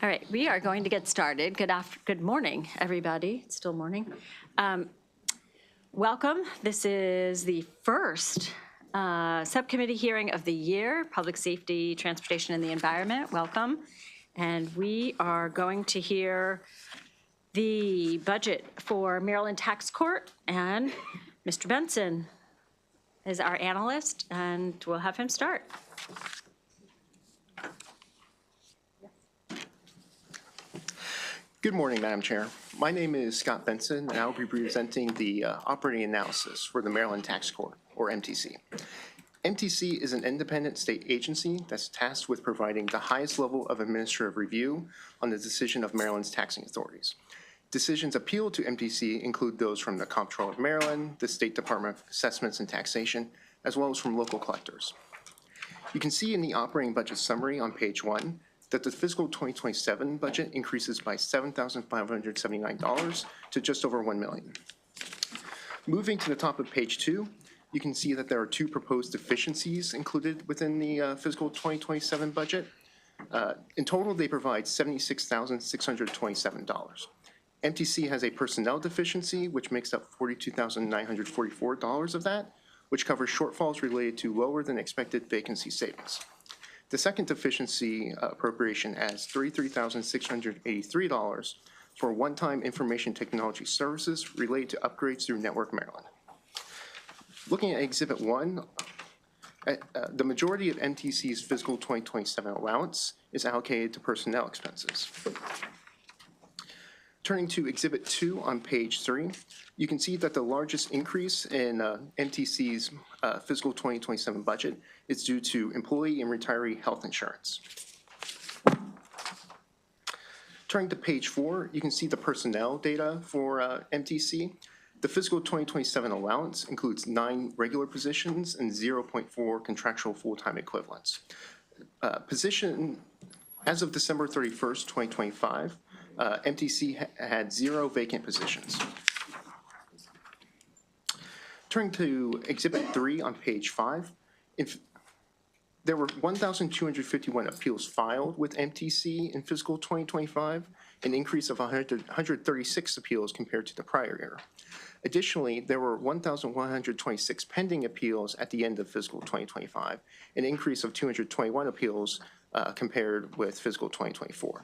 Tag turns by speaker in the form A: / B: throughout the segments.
A: All right, we are going to get started. Good morning, everybody. It's still morning. Welcome. This is the first subcommittee hearing of the year, Public Safety, Transportation, and the Environment. Welcome. And we are going to hear the budget for Maryland Tax Court, and Mr. Benson is our analyst, and we'll have him start.
B: Good morning, Madam Chair. My name is Scott Benson, and I'll be presenting the operating analysis for the Maryland Tax Court, or MTC. MTC is an independent state agency that's tasked with providing the highest level of administrative review on the decision of Maryland's taxing authorities. Decisions appealed to MTC include those from the Comptroller of Maryland, the State Department of Assessments and Taxation, as well as from local collectors. You can see in the operating budget summary on page 1 that the fiscal 2027 budget increases by $7,579 to just over $1 million. Moving to the top of page 2, you can see that there are 2 proposed deficiencies included within the fiscal 2027 budget. In total, they provide $76,627. MTC has a personnel deficiency, which makes up $42,944 of that, which covers shortfalls related to lower than expected vacancy savings. The second deficiency appropriation adds $33,683 for one-time information technology services related to upgrades through Network Maryland. Looking at Exhibit 1, the majority of MTC's fiscal 2027 allowance is allocated to personnel expenses. Turning to Exhibit 2 on page 3, you can see that the largest increase in MTC's fiscal 2027 budget is due to employee and retiree health insurance. Turning to page 4, you can see the personnel data for MTC. The fiscal 2027 allowance includes 9 regular positions and 0.4 contractual full-time equivalents. As of December 31st, 2025, MTC had 0 vacant positions. Turning to Exhibit 3 on page 5, there were 1,251 appeals filed with MTC in fiscal 2025, an increase of 136 appeals compared to the prior year. Additionally, there were 1,126 pending appeals at the end of fiscal 2025, an increase of 221 appeals compared with fiscal 2024.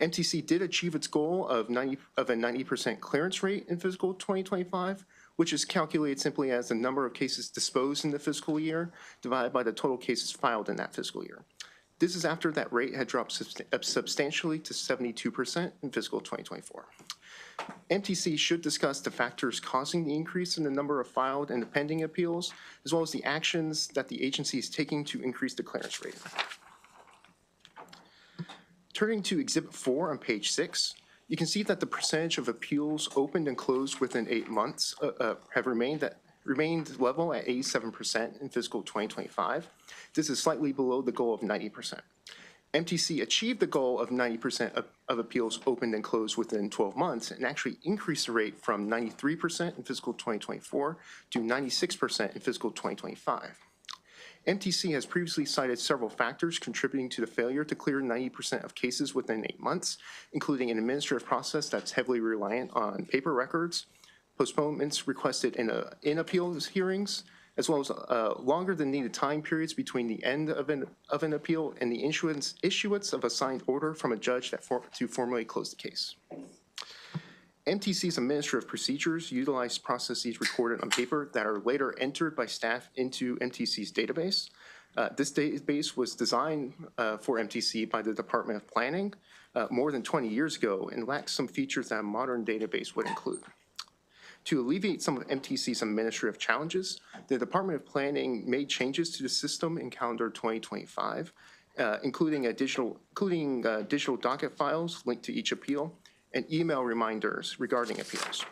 B: MTC did achieve its goal of a 90% clearance rate in fiscal 2025, which is calculated simply as the number of cases disposed in the fiscal year divided by the total cases filed in that fiscal year. This is after that rate had dropped substantially to 72% in fiscal 2024. MTC should discuss the factors causing the increase in the number of filed and pending appeals, as well as the actions that the agency is taking to increase the clearance rate. Turning to Exhibit 4 on page 6, you can see that the percentage of appeals opened and closed within 8 months have remained level at 87% in fiscal 2025. This is slightly below the goal of 90%. MTC achieved the goal of 90% of appeals opened and closed within 12 months and actually increased the rate from 93% in fiscal 2024 to 96% in fiscal 2025. MTC has previously cited several factors contributing to the failure to clear 90% of cases within 8 months, including an administrative process that's heavily reliant on paper records, postponements requested in appeals hearings, as well as longer than needed time periods between the end of an appeal and the issuance of a signed order from a judge to formally close the case. MTC's administrative procedures utilize processes recorded on paper that are later entered by staff into MTC's database. This database was designed for MTC by the Department of Planning more than 20 years ago and lacks some features that a modern database would include. To alleviate some of MTC's administrative challenges, the Department of Planning made changes to the system in calendar 2025, including digital docket files linked to each appeal, and email reminders regarding appeals.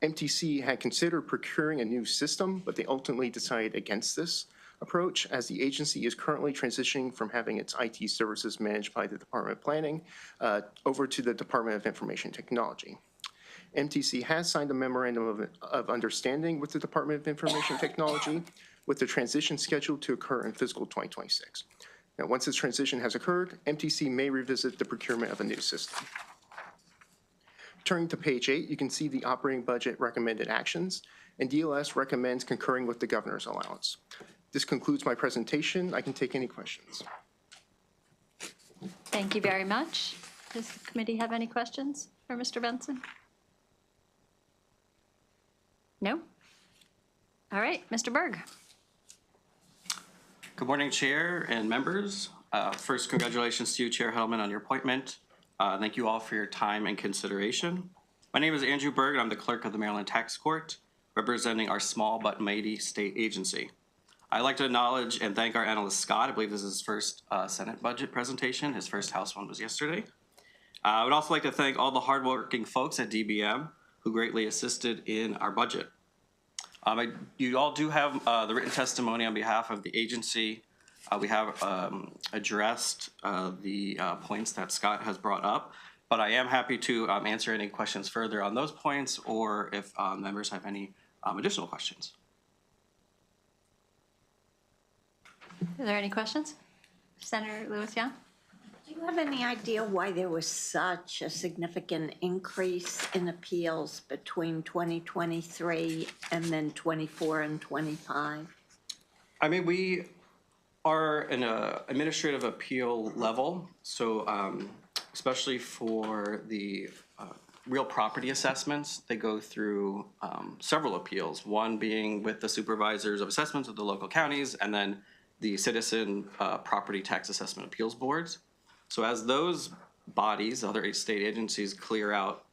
B: MTC had considered procuring a new system, but they ultimately decided against this approach as the agency is currently transitioning from having its IT services managed by the Department of Planning over to the Department of Information Technology. MTC has signed a memorandum of understanding with the Department of Information Technology with the transition scheduled to occur in fiscal 2026. Now, once this transition has occurred, MTC may revisit the procurement of a new system. Turning to page 8, you can see the operating budget recommended actions, and DLS recommends concurring with the governor's allowance. This concludes my presentation. I can take any questions.
A: Thank you very much. Does the committee have any questions for Mr. Benson? No? All right, Mr. Berg.
C: Good morning, Chair and members. First, congratulations to you, Chair Hellman, on your appointment. Thank you all for your time and consideration. My name is Andrew Berg, and I'm the clerk of the Maryland Tax Court, representing our small but mighty state agency. I'd like to acknowledge and thank our analyst, Scott. I believe this is his first Senate budget presentation. His first House one was yesterday. I would also like to thank all the hardworking folks at DBM who greatly assisted in our budget. You all do have the written testimony on behalf of the agency. We have addressed the points that Scott has brought up, but I am happy to answer any questions further on those points, or if members have any additional questions.
A: Are there any questions? Senator Lewis-Young?
D: Do you have any idea why there was such a significant increase in appeals between 2023 and then 24 and 25?
C: I mean, we are an administrative appeal level, so especially for the real property assessments, they go through several appeals, one being with the supervisors of assessments of the local counties, and then the citizen property tax assessment appeals boards. So as those bodies, other state agencies, clear out,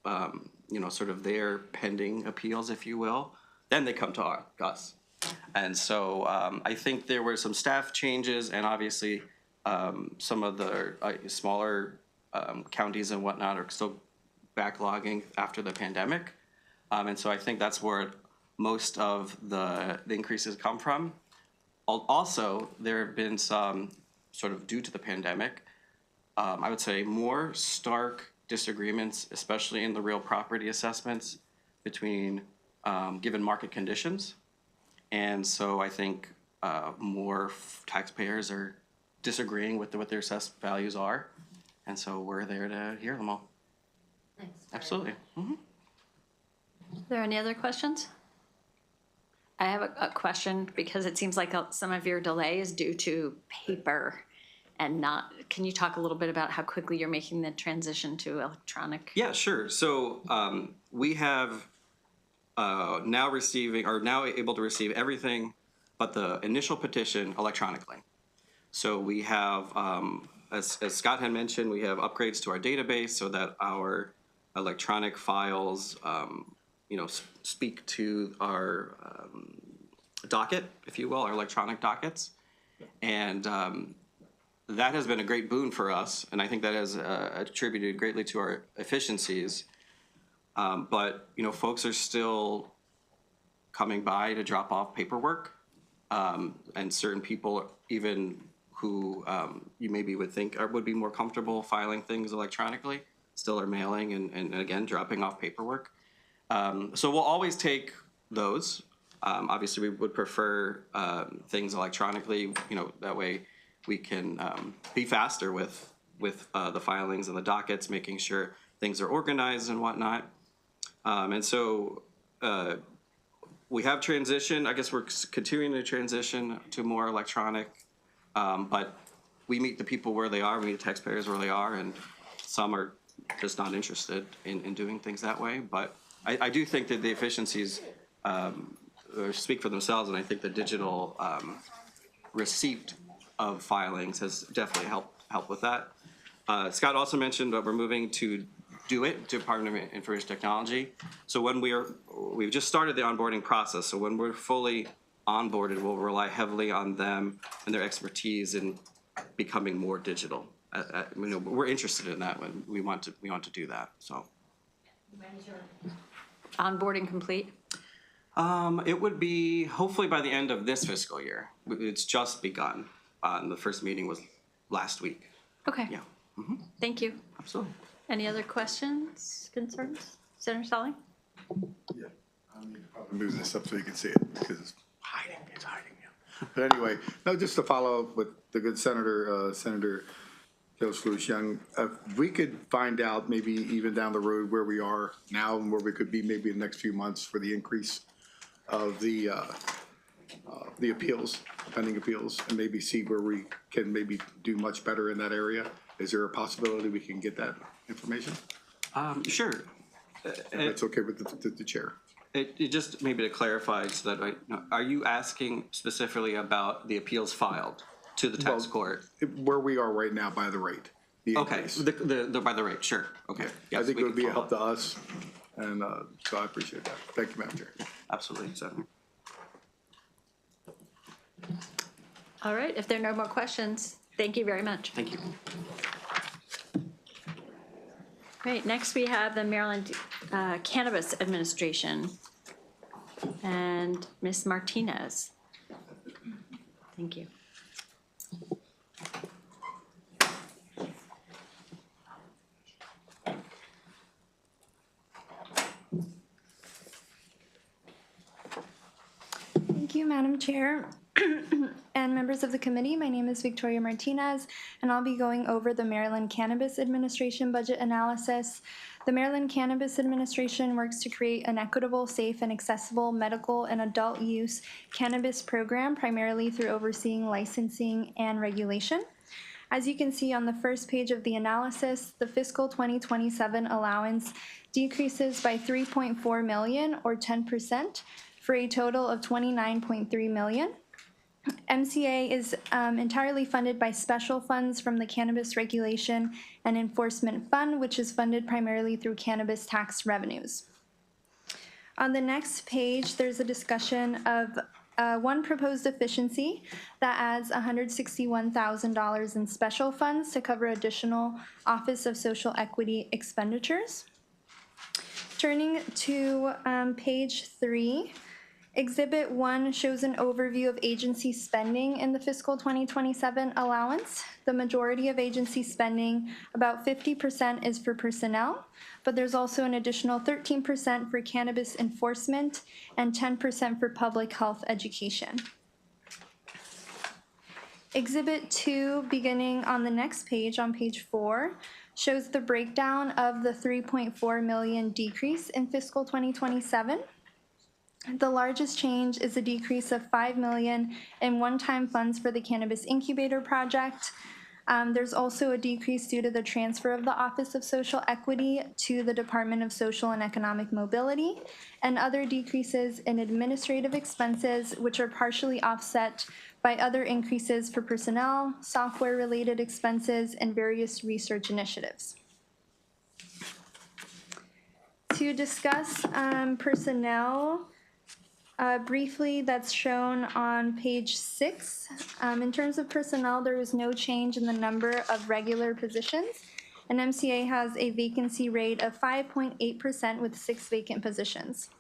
C: sort of their pending appeals, if you will, then they come to us. And so I think there were some staff changes, and obviously some of the smaller counties and whatnot are still backlogging after the pandemic. And so I think that's where most of the increases come from. Also, there have been some, sort of due to the pandemic, I would say more stark disagreements, especially in the real property assessments, between given market conditions. And so I think more taxpayers are disagreeing with what their assessed values are. And so we're there to hear them all.
A: Thanks.
C: Absolutely. Mm-hmm.
A: Are there any other questions? I have a question because it seems like some of your delay is due to paper and not, can you talk a little bit about how quickly you're making the transition to electronic?
C: Yeah, sure. So we have now able to receive everything but the initial petition electronically. So we have, as Scott had mentioned, we have upgrades to our database so that our electronic files, speak to our docket, if you will, our electronic dockets. And that has been a great boon for us, and I think that has attributed greatly to our efficiencies. But folks are still coming by to drop off paperwork, and certain people, even who you maybe would think would be more comfortable filing things electronically, still are mailing and again dropping off paperwork. So we'll always take those. Obviously, we would prefer things electronically. That way we can be faster with the filings and the dockets, making sure things are organized and whatnot. And so we have transitioned. I guess we're continuing to transition to more electronic, but we meet the people where they are. We meet the taxpayers where they are, and some are just not interested in doing things that way. But I do think that the efficiencies speak for themselves, and I think the digital receipt of filings has definitely helped with that. Scott also mentioned that we're moving to Department of Information Technology. So when we've just started the onboarding process. So when we're fully onboarded, we'll rely heavily on them and their expertise in becoming more digital. We're interested in that when we want to do that. So.
A: When's your onboarding complete?
C: It would be hopefully by the end of this fiscal year. It's just begun. The first meeting was last week.
A: Okay.
C: Yeah. Mm-hmm.
A: Thank you.
C: Absolutely.
A: Any other questions, concerns? Senator Solly?
E: Yeah, I'm going to move this up so you can see it because it's hiding. It's hiding. But anyway, no, just to follow up with the good Senator Gilles Young, if we could find out maybe even down the road where we are now and where we could be maybe in the next few months for the increase of the appeals, pending appeals, and maybe see where we can maybe do much better in that area. Is there a possibility we can get that information?
C: Sure.
E: If that's okay with the chair.
C: It just maybe to clarify so that are you asking specifically about the appeals filed to the tax court?
E: Where we are right now by the rate. The
C: Okay,
E: increase.
C: the by the rate, sure, okay.
E: I
C: Yes,
E: think
C: we
E: it would
C: can
E: be a
C: follow
E: help to us, and so I appreciate that. Thank you, Madam Chair.
C: Absolutely, so.
A: All right, if there are no more questions, thank you very much.
C: Thank you.
A: Great, next we have the Maryland Cannabis Administration and Ms. Martinez. Thank you.
F: Thank you, Madam Chair and members of the committee. My name is Victoria Martinez, and I'll be going over the Maryland Cannabis Administration budget analysis. The Maryland Cannabis Administration works to create an equitable, safe, and accessible medical and adult use cannabis program, primarily through overseeing licensing and regulation. As you can see on the first page of the analysis, the fiscal 2027 allowance decreases by $3.4 million, or 10%, for a total of $29.3 million. MCA is entirely funded by special funds from the Cannabis Regulation and Enforcement Fund, which is funded primarily through cannabis tax revenues. On the next page, there's a discussion of one proposed efficiency that adds $161,000 in special funds to cover additional Office of Social Equity expenditures. Turning to page 3, Exhibit 1 shows an overview of agency spending in the fiscal 2027 allowance. The majority of agency spending, about 50%, is for personnel, but there's also an additional 13% for cannabis enforcement and 10% for public health education. Exhibit 2, beginning on the next page, on page 4, shows the breakdown of the $3.4 million decrease in fiscal 2027. The largest change is a decrease of $5 million in one-time funds for the Cannabis Incubator Project. There's also a decrease due to the transfer of the Office of Social Equity to the Department of Social and Economic Mobility, and other decreases in administrative expenses, which are partially offset by other increases for personnel, software-related expenses, and various research initiatives. To discuss personnel, briefly, that's shown on page 6. In terms of personnel, there was no change in the number of regular positions, and MCA has a vacancy rate of 5.8% with 6 vacant positions.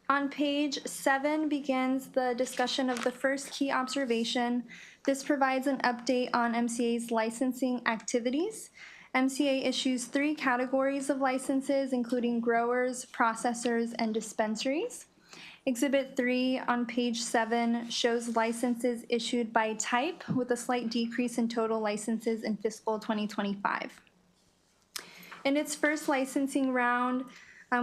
F: On page 7 begins the discussion of the first key observation. This provides an update on MCA's licensing activities. MCA issues 3 categories of licenses, including growers, processors, and dispensaries. Exhibit 3 on page 7 shows licenses issued by type, with a slight decrease in total licenses in fiscal 2025. In its first licensing round,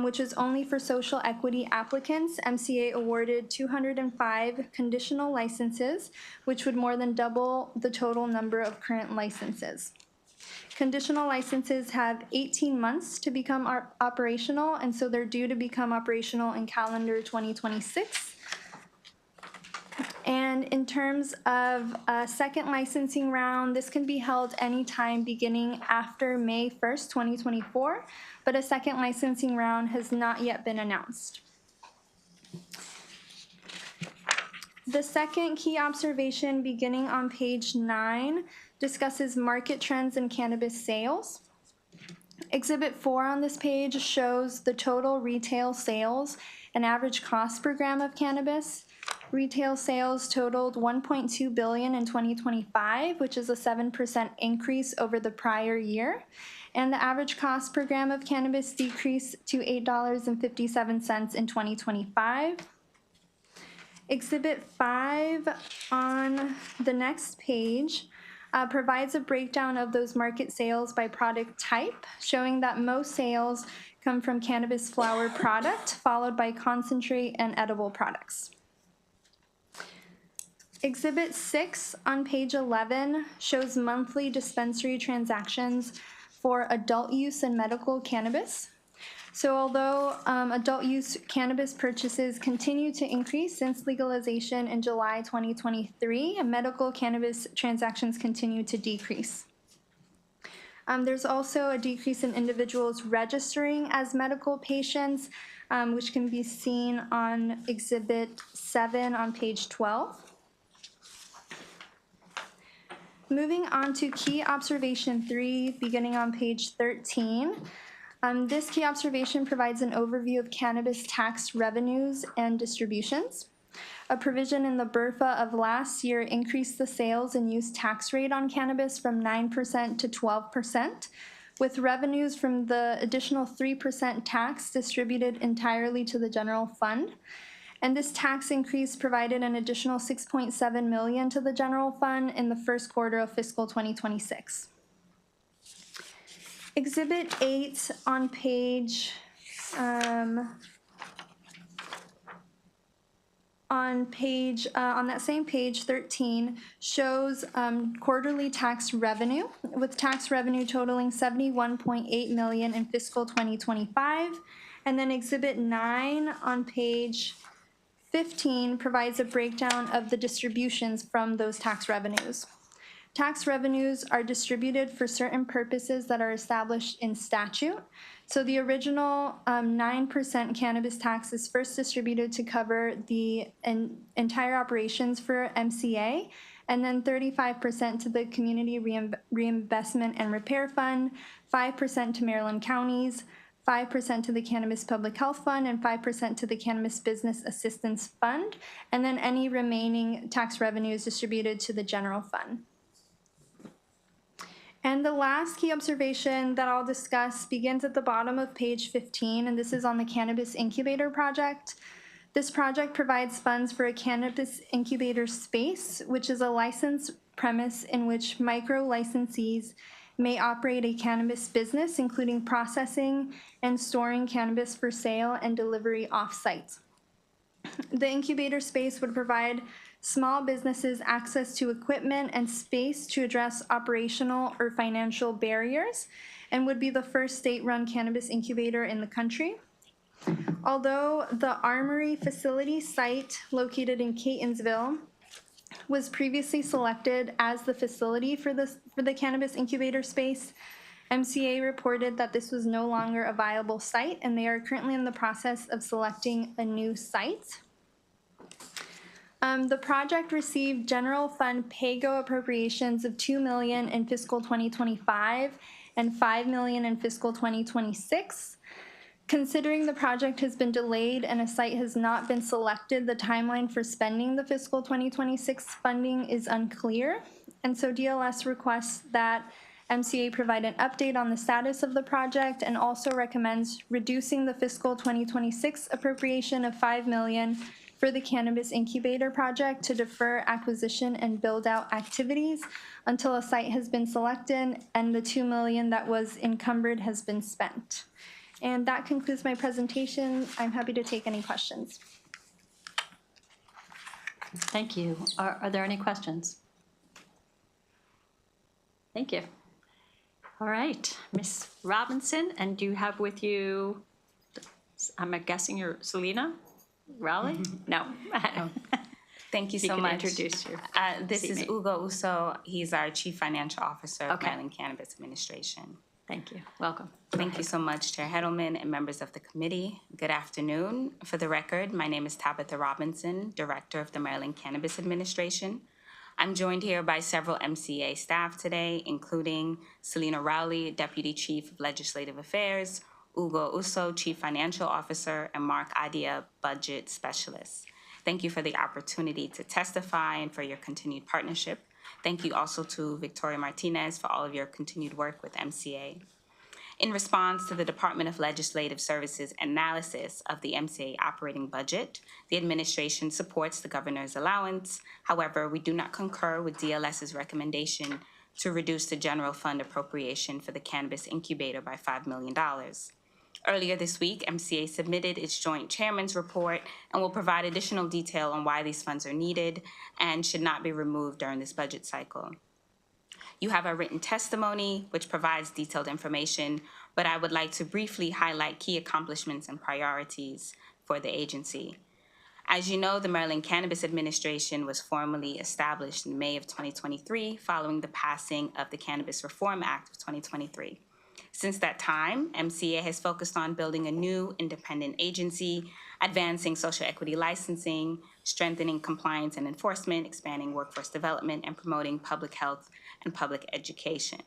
F: which is only for social equity applicants, MCA awarded 205 conditional licenses, which would more than double the total number of current licenses. Conditional licenses have 18 months to become operational, and so they're due to become operational in calendar 2026. And in terms of a second licensing round, this can be held anytime beginning after May 1st, 2024, but a second licensing round has not yet been announced. The second key observation, beginning on page 9, discusses market trends in cannabis sales. Exhibit 4 on this page shows the total retail sales and average cost per gram of cannabis. Retail sales totaled $1.2 billion in 2025, which is a 7% increase over the prior year. And the average cost per gram of cannabis decreased to $8.57 in 2025. Exhibit 5 on the next page provides a breakdown of those market sales by product type, showing that most sales come from cannabis flower product, followed by concentrate and edible products. Exhibit 6 on page 11 shows monthly dispensary transactions for adult use and medical cannabis. So although adult use cannabis purchases continue to increase since legalization in July 2023, medical cannabis transactions continue to decrease. There's also a decrease in individuals registering as medical patients, which can be seen on Exhibit 7 on page 12. Moving on to key observation 3, beginning on page 13. This key observation provides an overview of cannabis tax revenues and distributions. A provision in the BRFA of last year increased the sales and use tax rate on cannabis from 9% to 12%, with revenues from the additional 3% tax distributed entirely to the general fund. And this tax increase provided an additional $6.7 million to the general fund in the first quarter of fiscal 2026. Exhibit 8 on page on that same page 13 shows quarterly tax revenue, with tax revenue totaling $71.8 million in fiscal 2025. And then Exhibit 9 on page 15 provides a breakdown of the distributions from those tax revenues. Tax revenues are distributed for certain purposes that are established in statute. So the original 9% cannabis tax is first distributed to cover the entire operations for MCA, and then 35% to the Community Reinvestment and Repair Fund, 5% to Maryland counties, 5% to the Cannabis Public Health Fund, and 5% to the Cannabis Business Assistance Fund, and then any remaining tax revenue is distributed to the general fund. And the last key observation that I'll discuss begins at the bottom of page 15, and this is on the Cannabis Incubator Project. This project provides funds for a cannabis incubator space, which is a licensed premise in which micro licensees may operate a cannabis business, including processing and storing cannabis for sale and delivery off-site. The incubator space would provide small businesses access to equipment and space to address operational or financial barriers, and would be the first state-run cannabis incubator in the country. Although the Armory facility site located in Catonsville was previously selected as the facility for the cannabis incubator space, MCA reported that this was no longer a viable site, and they are currently in the process of selecting a new site. The project received general fund PAYGO appropriations of $2 million in fiscal 2025 and $5 million in fiscal 2026. Considering the project has been delayed and a site has not been selected, the timeline for spending the fiscal 2026 funding is unclear. And so DLS requests that MCA provide an update on the status of the project, and also recommends reducing the fiscal 2026 appropriation of $5 million for the Cannabis Incubator Project to defer acquisition and build-out activities until a site has been selected and the $2 million that was encumbered has been spent. And that concludes my presentation. I'm happy to take any questions.
A: Thank you. Are there any questions? Thank you. All right, Ms. Robinson, and do you have with you, I'm guessing you're Selena Rowley? No.
G: Thank you
A: You
G: so
A: can
G: much.
A: introduce your
G: This is
A: seatmate.
G: Ugo Uso. He's our Chief Financial Officer of
A: Okay.
G: Maryland Cannabis Administration.
A: Thank you. Welcome.
G: Thank you so much, Chair Hedelman and members of the committee. Good afternoon. For the record, my name is Tabitha Robinson, Director of the Maryland Cannabis Administration. I'm joined here by several MCA staff today, including Selena Rowley, Deputy Chief of Legislative Affairs, Ugo Uso, Chief Financial Officer, and Mark Adia, Budget Specialist. Thank you for the opportunity to testify and for your continued partnership. Thank you also to Victoria Martinez for all of your continued work with MCA. In response to the Department of Legislative Services analysis of the MCA operating budget, the administration supports the governor's allowance. However, we do not concur with DLS's recommendation to reduce the general fund appropriation for the cannabis incubator by $5 million. Earlier this week, MCA submitted its joint chairman's report and will provide additional detail on why these funds are needed and should not be removed during this budget cycle. You have our written testimony, which provides detailed information, but I would like to briefly highlight key accomplishments and priorities for the agency. As you know, the Maryland Cannabis Administration was formally established in May of 2023 following the passing of the Cannabis Reform Act of 2023. Since that time, MCA has focused on building a new independent agency, advancing social equity licensing, strengthening compliance and enforcement, expanding workforce development, and promoting public health and public education.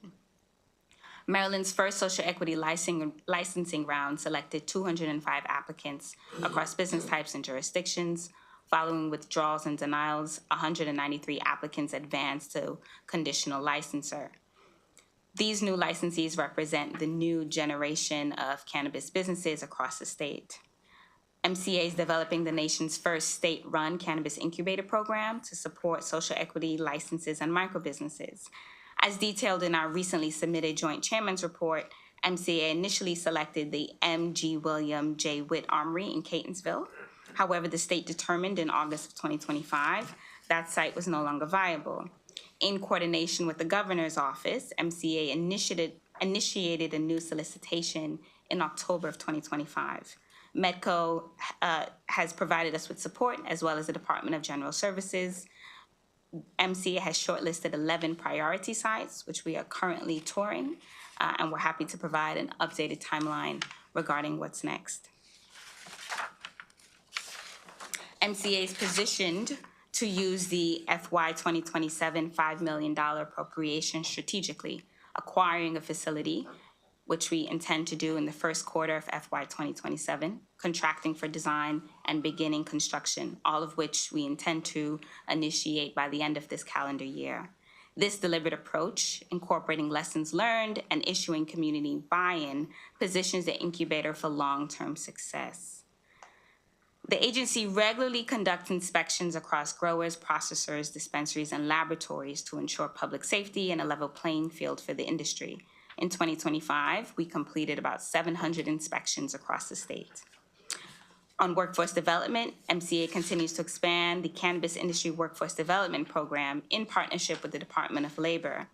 G: Maryland's first social equity licensing round selected 205 applicants across business types and jurisdictions. Following withdrawals and denials, 193 applicants advanced to conditional licensure. These new licensees represent the new generation of cannabis businesses across the state. MCA is developing the nation's first state-run cannabis incubator program to support social equity licenses and microbusinesses. As detailed in our recently submitted Joint Chairman's Report, MCA initially selected the M.G. William J. Witt Armory in Catonsville. However, the state determined in August of 2025 that site was no longer viable. In coordination with the governor's office, MCA initiated a new solicitation in October of 2025. MEDCO has provided us with support, as well as the Department of General Services. MCA has shortlisted 11 priority sites, which we are currently touring, and we're happy to provide an updated timeline regarding what's next. MCA is positioned to use the FY 2027 $5 million appropriation strategically, acquiring a facility, which we intend to do in the first quarter of FY 2027, contracting for design and beginning construction, all of which we intend to initiate by the end of this calendar year. This deliberate approach, incorporating lessons learned and issuing community buy-in, positions the incubator for long-term success. The agency regularly conducts inspections across growers, processors, dispensaries, and laboratories to ensure public safety and a level playing field for the industry. In 2025, we completed about 700 inspections across the state. On workforce development, MCA continues to expand the Cannabis Industry Workforce Development Program in partnership with the Department of Labor.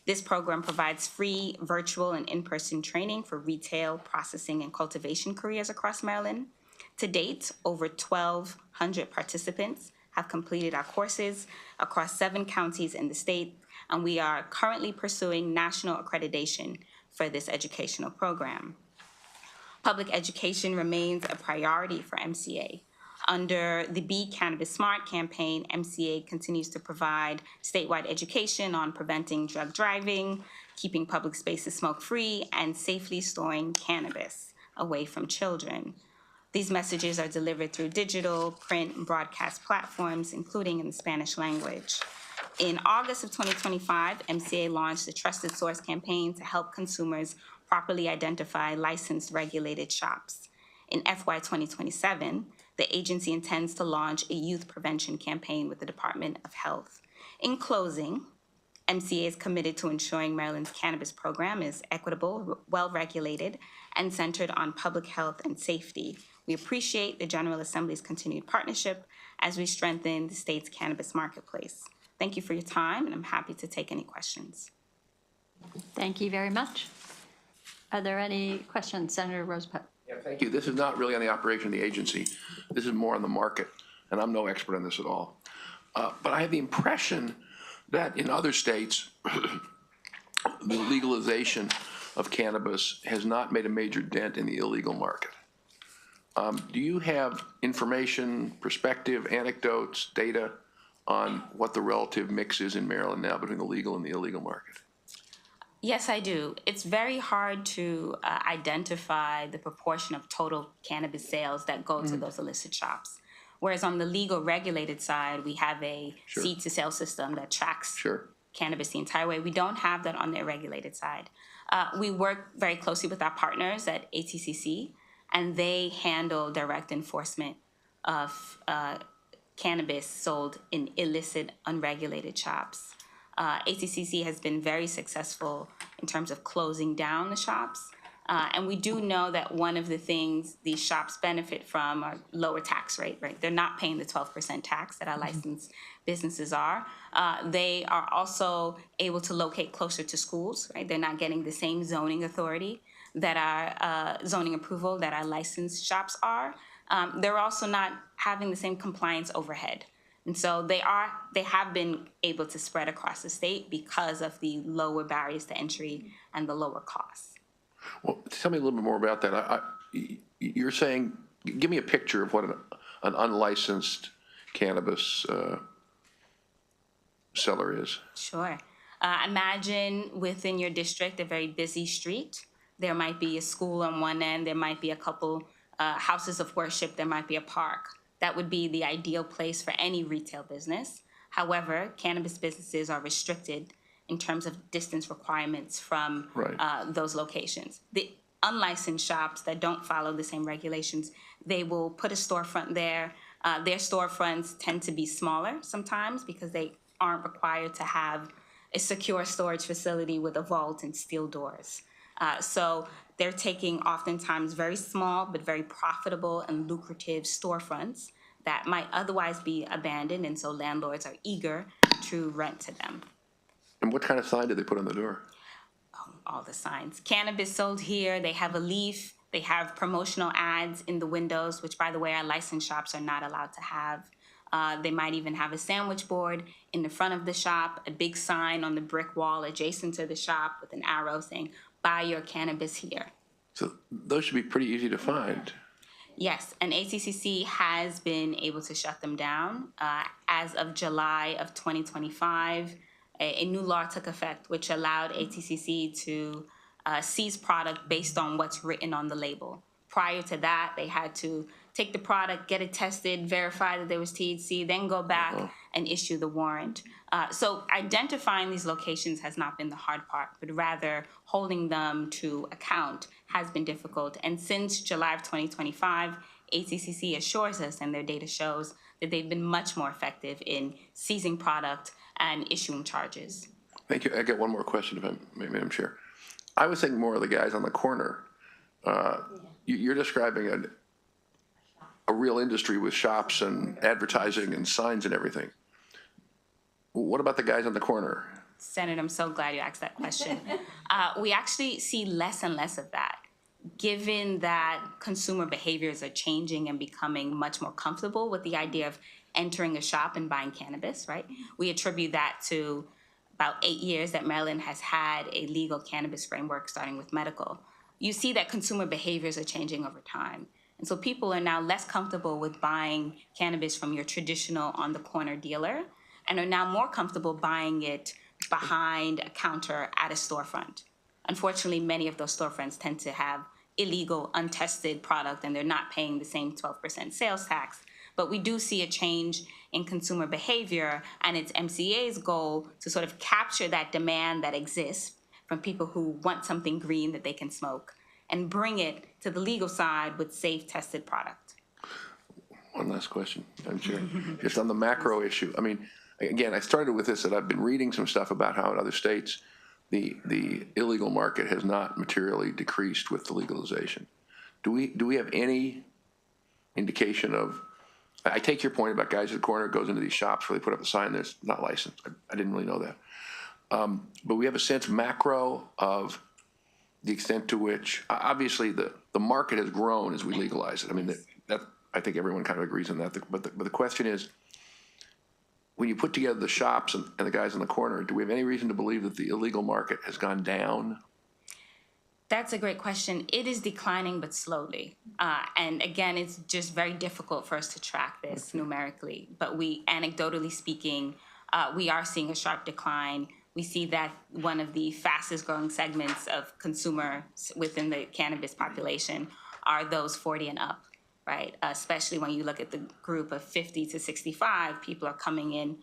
G: This program provides free virtual and in-person training for retail, processing, and cultivation careers across Maryland. To date, over 1,200 participants have completed our courses across 7 counties in the state, and we are currently pursuing national accreditation for this educational program. Public education remains a priority for MCA. Under the Be Cannabis Smart campaign, MCA continues to provide statewide education on preventing drug driving, keeping public spaces smoke-free, and safely storing cannabis away from children. These messages are delivered through digital, print, and broadcast platforms, including in the Spanish language. In August of 2025, MCA launched the Trusted Source campaign to help consumers properly identify licensed regulated shops. In FY 2027, the agency intends to launch a youth prevention campaign with the Department of Health. In closing, MCA is committed to ensuring Maryland's cannabis program is equitable, well-regulated, and centered on public health and safety. We appreciate the General Assembly's continued partnership as we strengthen the state's cannabis marketplace. Thank you for your time, and I'm happy to take any questions.
A: Thank you very much. Are there any questions? Senator Rosepel.
H: Yeah, thank you. This is not really on the operation of the agency. This is more on the market, and I'm no expert on this at all. But I have the impression that in other states, the legalization of cannabis has not made a major dent in the illegal market. Do you have information, perspective, anecdotes, data on what the relative mix is in Maryland now between the legal and the illegal market?
G: Yes, I do. It's very hard to identify the proportion of total cannabis sales that go to those illicit shops. Whereas on the legal regulated side, we have a seed to sale system that tracks cannabis the entire way. We don't have that on the regulated side. We work very closely with our partners at ATCC, and they handle direct enforcement of cannabis sold in illicit, unregulated shops. ATCC has been very successful in terms of closing down the shops. And we do know that one of the things these shops benefit from are lower tax rate, right? They're not paying the 12% tax that our licensed businesses are. They are also able to locate closer to schools, right? They're not getting the same zoning authority that our zoning approval that our licensed shops are. They're also not having the same compliance overhead. And so they have been able to spread across the state because of the lower barriers to entry and the lower costs.
H: Well, tell me a little bit more about that. You're saying, give me a picture of what an unlicensed cannabis seller is.
G: Sure. Imagine within your district a very busy street. There might be a school on one end, there might be a couple houses of worship, there might be a park. That would be the ideal place for any retail business. However, cannabis businesses are restricted in terms of distance requirements from those locations. The unlicensed shops that don't follow the same regulations, they will put a storefront there. Their storefronts tend to be smaller sometimes because they aren't required to have a secure storage facility with a vault and steel doors. So they're taking oftentimes very small but very profitable and lucrative storefronts that might otherwise be abandoned, and so landlords are eager to rent to them.
H: And what kind of sign did they put on the door?
G: All the signs. Cannabis sold here, they have a leaf, they have promotional ads in the windows, which, by the way, our licensed shops are not allowed to have. They might even have a sandwich board in the front of the shop, a big sign on the brick wall adjacent to the shop with an arrow saying, "Buy your cannabis here."
H: So those should be pretty easy to find.
G: Yes, and ATCC has been able to shut them down. As of July of 2025, a new law took effect, which allowed ATCC to seize product based on what's written on the label. Prior to that, they had to take the product, get it tested, verify that there was THC, then go back and issue the warrant. So identifying these locations has not been the hard part, but rather holding them to account has been difficult. And since July of 2025, ATCC assures us, and their data shows, that they've been much more effective in seizing product and issuing charges.
H: Thank you. I got one more question, if I may, Madam Chair. I was thinking more of the guys on the corner. You're describing a real industry with shops and advertising and signs and everything. What about the guys on the corner?
G: Senator, I'm so glad you asked that question. We actually see less and less of that, given that consumer behaviors are changing and becoming much more comfortable with the idea of entering a shop and buying cannabis, right? We attribute that to about 8 years that Maryland has had a legal cannabis framework, starting with medical. You see that consumer behaviors are changing over time. And so people are now less comfortable with buying cannabis from your traditional on-the-corner dealer and are now more comfortable buying it behind a counter at a storefront. Unfortunately, many of those storefronts tend to have illegal, untested product, and they're not paying the same 12% sales tax. But we do see a change in consumer behavior, and it's MCA's goal to sort of capture that demand that exists from people who want something green that they can smoke and bring it to the legal side with safe, tested product.
H: One last question, Madam Chair. Just on the macro issue. I mean, again, I started with this, that I've been reading some stuff about how in other states the illegal market has not materially decreased with the legalization. Do we have any indication of, I take your point about guys at the corner goes into these shops where they put up a sign that's not licensed. I didn't really know that. But we have a sense macro of the extent to which, obviously the market has grown as we legalize it. I mean, that I think everyone kind of agrees on that. But the question is, when you put together the shops and the guys in the corner, do we have any reason to believe that the illegal market has gone down?
G: That's a great question. It is declining, but slowly. And again, it's just very difficult for us to track this numerically. But we, anecdotally speaking, we are seeing a sharp decline. We see that one of the fastest growing segments of consumers within the cannabis population are those 40 and up, right? Especially when you look at the group of 50 to 65, people are coming in,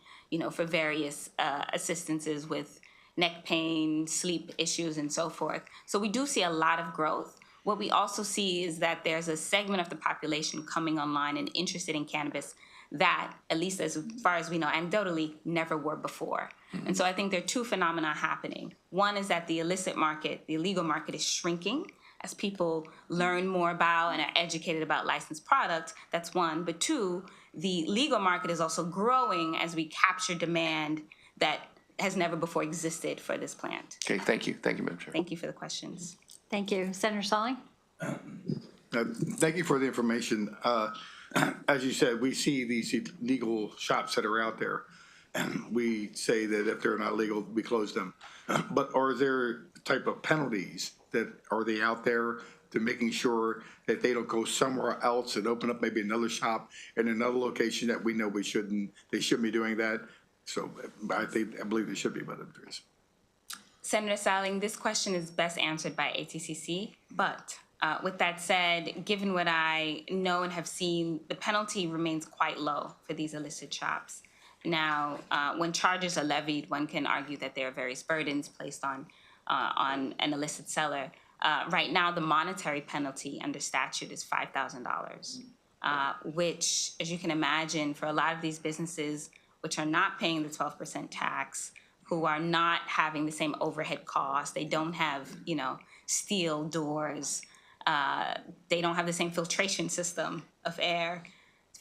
G: for various assistances with neck pain, sleep issues, and so forth. So we do see a lot of growth. What we also see is that there's a segment of the population coming online and interested in cannabis that, at least as far as we know, anecdotally, never were before. And so I think there are two phenomena happening. One is that the illicit market, the illegal market, is shrinking as people learn more about and are educated about licensed products. That's one. But two, the legal market is also growing as we capture demand that has never before existed for this plant.
H: Okay, thank you. Thank you, Madam Chair.
G: Thank you for the questions.
A: Thank you. Senator Salling?
E: Thank you for the information. As you said, we see these legal shops that are out there, and we say that if they're not legal, we close them. But are there type of penalties that are they out there to making sure that they don't go somewhere else and open up maybe another shop in another location that we know they shouldn't be doing that? So I believe there should be, but there is.
G: Senator Salling, this question is best answered by ATCC, but with that said, given what I know and have seen, the penalty remains quite low for these illicit shops. Now, when charges are levied, one can argue that there are various burdens placed on an illicit seller. Right now, the monetary penalty under statute is $5,000, which, as you can imagine, for a lot of these businesses which are not paying the 12% tax, who are not having the same overhead costs, they don't have, steel doors, they don't have the same filtration system of air.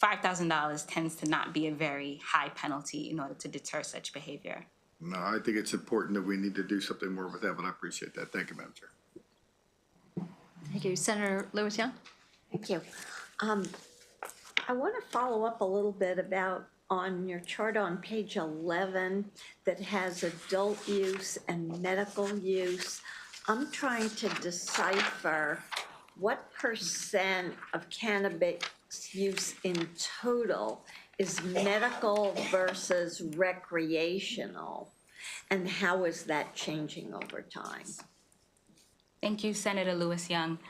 G: $5,000 tends to not be a very high penalty in order to deter such behavior.
E: No, I think it's important that we need to do something more with that, but I appreciate that. Thank you, Madam Chair.
A: Thank you. Senator Lewis-Young?
D: Thank you. I want to follow up a little bit about on your chart on page 11 that has adult use and medical use. I'm trying to decipher what percent of cannabis use in total is medical versus recreational, and how is that changing over time?
G: Thank you, Senator Lewis-Young.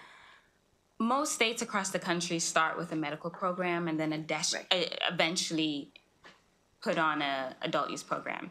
G: Most states across the country start with a medical program and then eventually put on an adult use program.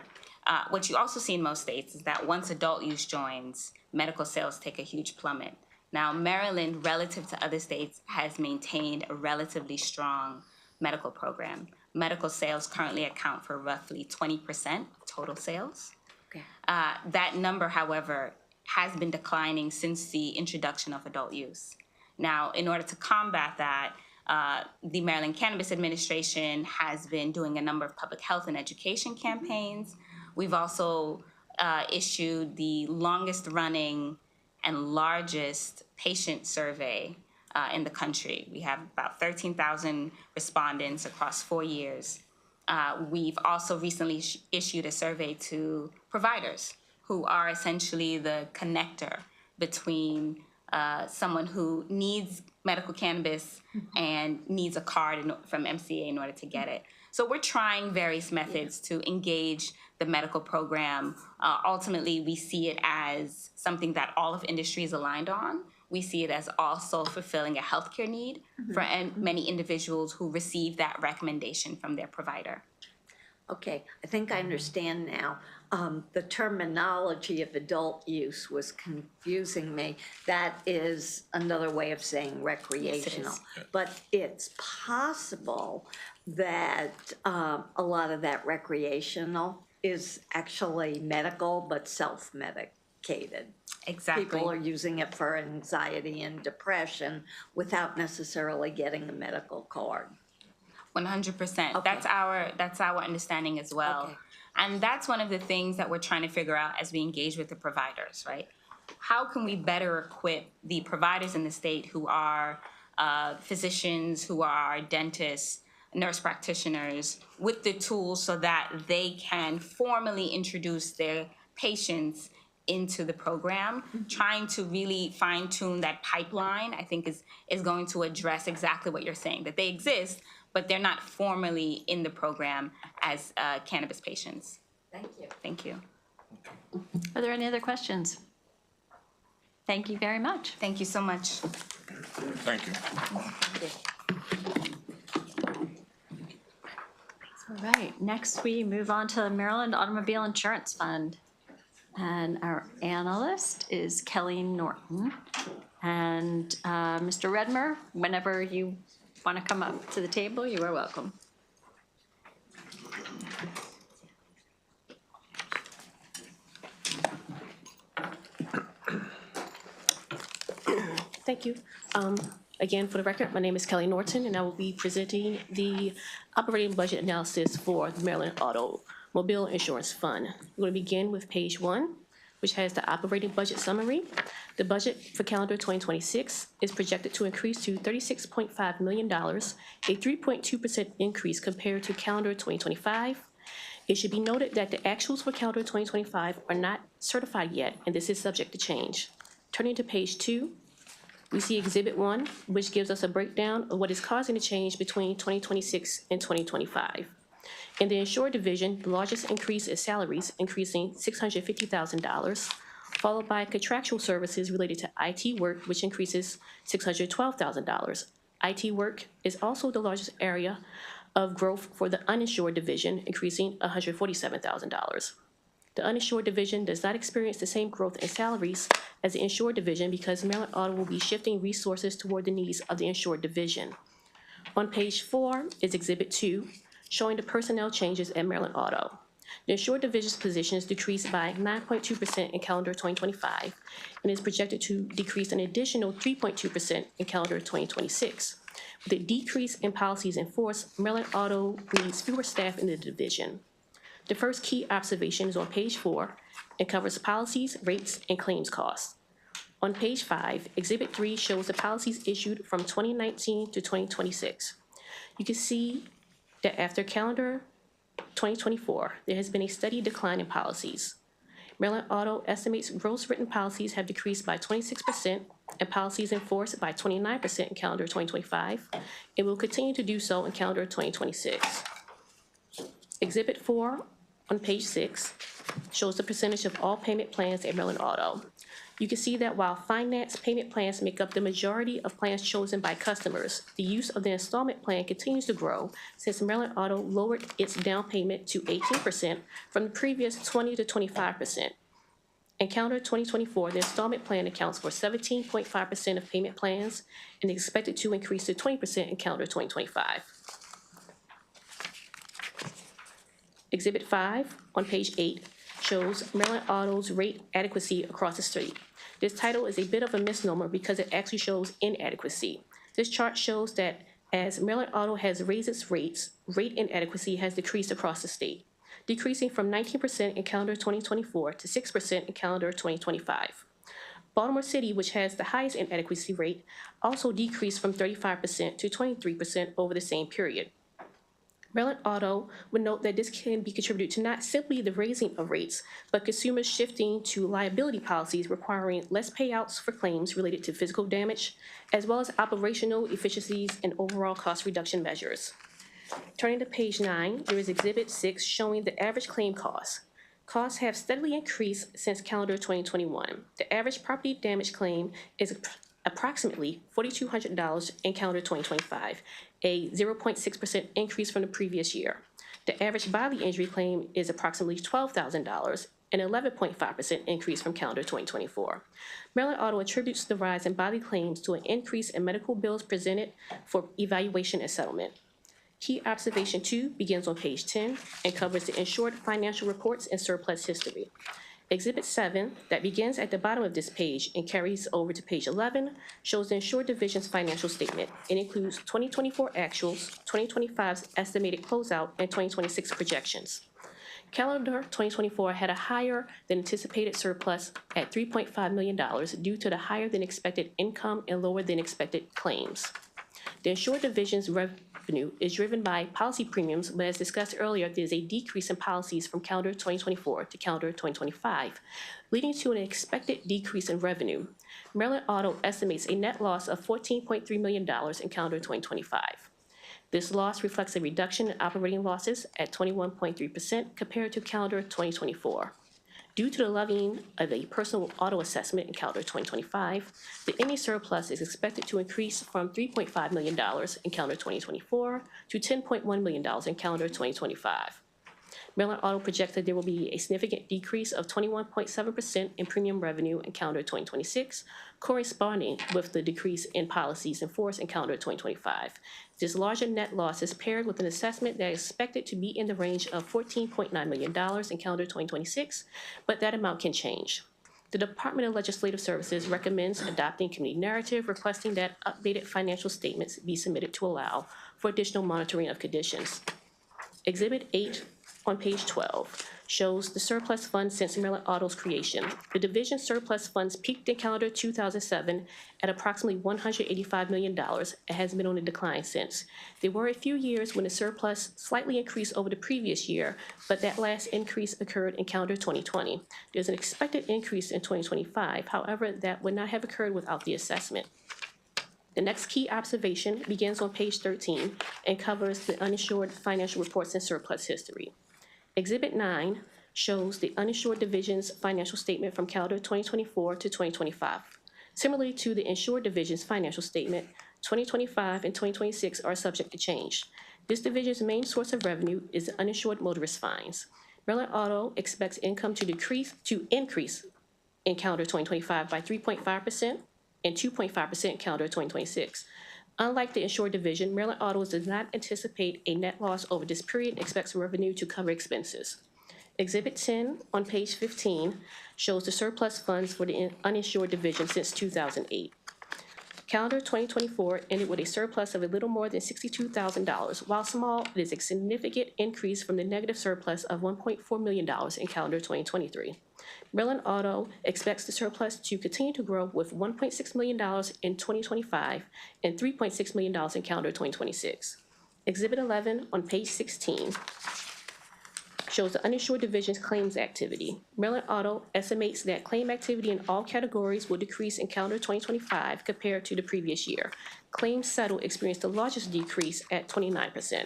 G: What you also see in most states is that once adult use joins, medical sales take a huge plummet. Now, Maryland, relative to other states, has maintained a relatively strong medical program. Medical sales currently account for roughly 20% of total sales.
D: Okay.
G: That number, however, has been declining since the introduction of adult use. Now, in order to combat that, the Maryland Cannabis Administration has been doing a number of public health and education campaigns. We've also issued the longest running and largest patient survey in the country. We have about 13,000 respondents across 4 years. We've also recently issued a survey to providers who are essentially the connector between someone who needs medical cannabis and needs a card from MCA in order to get it. So we're trying various methods to engage the medical program. Ultimately, we see it as something that all of industry is aligned on. We see it as also fulfilling a healthcare need for many individuals who receive that recommendation from their provider.
D: Okay, I think I understand now. The terminology of adult use was confusing me. That is another way of saying recreational.
G: Yes, it is.
D: But it's possible that a lot of that recreational is actually medical, but self-medicated.
G: Exactly.
D: People are using it for anxiety and depression without necessarily getting a medical card.
G: 100%.
D: Okay.
G: That's our understanding as well.
D: Okay.
G: And that's one of the things that we're trying to figure out as we engage with the providers, right? How can we better equip the providers in the state who are physicians, who are dentists, nurse practitioners, with the tools so that they can formally introduce their patients into the program? Trying to really fine tune that pipeline, I think is going to address exactly what you're saying, that they exist, but they're not formally in the program as cannabis patients.
D: Thank you.
G: Thank you.
A: Are there any other questions? Thank you very much.
G: Thank you so much.
H: Thank you.
D: Thank you.
A: All right, next we move on to the Maryland Automobile Insurance Fund. And our analyst is Kelly Norton. And Mr. Redmer, whenever you want to come up to the table, you are welcome.
I: Thank you. Again, for the record, my name is Kelly Norton, and I will be presenting the operating budget analysis for the Maryland Automobile Insurance Fund. We're going to begin with page 1, which has the operating budget summary. The budget for calendar 2026 is projected to increase to $36.5 million, a 3.2% increase compared to calendar 2025. It should be noted that the actuals for calendar 2025 are not certified yet, and this is subject to change. Turning to page 2, we see Exhibit 1, which gives us a breakdown of what is causing the change between 2026 and 2025. In the insured division, the largest increase is salaries, increasing $650,000, followed by contractual services related to IT work, which increases $612,000. IT work is also the largest area of growth for the uninsured division, increasing $147,000. The uninsured division does not experience the same growth in salaries as the insured division because Maryland Auto will be shifting resources toward the needs of the insured division. On page 4 is Exhibit 2, showing the personnel changes at Maryland Auto. The insured division's positions decreased by 9.2% in calendar 2025 and is projected to decrease an additional 3.2% in calendar 2026. With a decrease in policies in force, Maryland Auto needs fewer staff in the division. The first key observation is on page 4 and covers policies, rates, and claims costs. On page 5, Exhibit 3 shows the policies issued from 2019 to 2026. You can see that after calendar 2024, there has been a steady decline in policies. Maryland Auto estimates gross written policies have decreased by 26% and policies in force by 29% in calendar 2025, and will continue to do so in calendar 2026. Exhibit 4 on page 6 shows the percentage of all payment plans at Maryland Auto. You can see that while finance payment plans make up the majority of plans chosen by customers, the use of the installment plan continues to grow since Maryland Auto lowered its down payment to 18% from the previous 20 to 25%. In calendar 2024, the installment plan accounts for 17.5% of payment plans and is expected to increase to 20% in calendar 2025. Exhibit 5 on page 8 shows Maryland Auto's rate adequacy across the state. This title is a bit of a misnomer because it actually shows inadequacy. This chart shows that as Maryland Auto has raised its rates, rate inadequacy has decreased across the state, decreasing from 19% in calendar 2024 to 6% in calendar 2025. Baltimore City, which has the highest inadequacy rate, also decreased from 35% to 23% over the same period. Maryland Auto would note that this can be contributed to not simply the raising of rates, but consumers shifting to liability policies requiring less payouts for claims related to physical damage, as well as operational efficiencies and overall cost reduction measures. Turning to page 9, there is Exhibit 6 showing the average claim costs. Costs have steadily increased since calendar 2021. The average property damage claim is approximately $4,200 in calendar 2025, a 0.6% increase from the previous year. The average bodily injury claim is approximately $12,000, an 11.5% increase from calendar 2024. Maryland Auto attributes the rise in bodily claims to an increase in medical bills presented for evaluation and settlement. Key observation 2 begins on page 10 and covers the insured financial reports and surplus history. Exhibit 7, that begins at the bottom of this page and carries over to page 11, shows the insured division's financial statement. It includes 2024 actuals, 2025's estimated closeout, and 2026 projections. Calendar 2024 had a higher than anticipated surplus at $3.5 million due to the higher than expected income and lower than expected claims. The insured division's revenue is driven by policy premiums, but as discussed earlier, there's a decrease in policies from calendar 2024 to calendar 2025, leading to an expected decrease in revenue. Maryland Auto estimates a net loss of $14.3 million in calendar 2025. This loss reflects a reduction in operating losses at 21.3% compared to calendar 2024. Due to the levying of a personal auto assessment in calendar 2025, the ending surplus is expected to increase from $3.5 million in calendar 2024 to $10.1 million in calendar 2025. Maryland Auto projects that there will be a significant decrease of 21.7% in premium revenue in calendar 2026, corresponding with the decrease in policies in force in calendar 2025. This larger net loss is paired with an assessment that is expected to be in the range of $14.9 million in calendar 2026, but that amount can change. The Department of Legislative Services recommends adopting committee narrative requesting that updated financial statements be submitted to allow for additional monitoring of conditions. Exhibit 8 on page 12 shows the surplus funds since Maryland Auto's creation. The division surplus funds peaked in calendar 2007 at approximately $185 million and has been on a decline since. There were a few years when the surplus slightly increased over the previous year, but that last increase occurred in calendar 2020. There's an expected increase in 2025, however, that would not have occurred without the assessment. The next key observation begins on page 13 and covers the uninsured financial reports and surplus history. Exhibit 9 shows the uninsured division's financial statement from calendar 2024 to 2025. Similarly to the insured division's financial statement, 2025 and 2026 are subject to change. This division's main source of revenue is the uninsured motorist fines. Maryland Auto expects income to increase in calendar 2025 by 3.5% and 2.5% in calendar 2026. Unlike the insured division, Maryland Auto does not anticipate a net loss over this period and expects revenue to cover expenses. Exhibit 10 on page 15 shows the surplus funds for the uninsured division since 2008. Calendar 2024 ended with a surplus of a little more than $62,000. While small, it is a significant increase from the negative surplus of $1.4 million in calendar 2023. Maryland Auto expects the surplus to continue to grow with $1.6 million in 2025 and $3.6 million in calendar 2026. Exhibit 11 on page 16 shows the uninsured division's claims activity. Maryland Auto estimates that claim activity in all categories will decrease in calendar 2025 compared to the previous year. Claims settled experienced the largest decrease at 29%.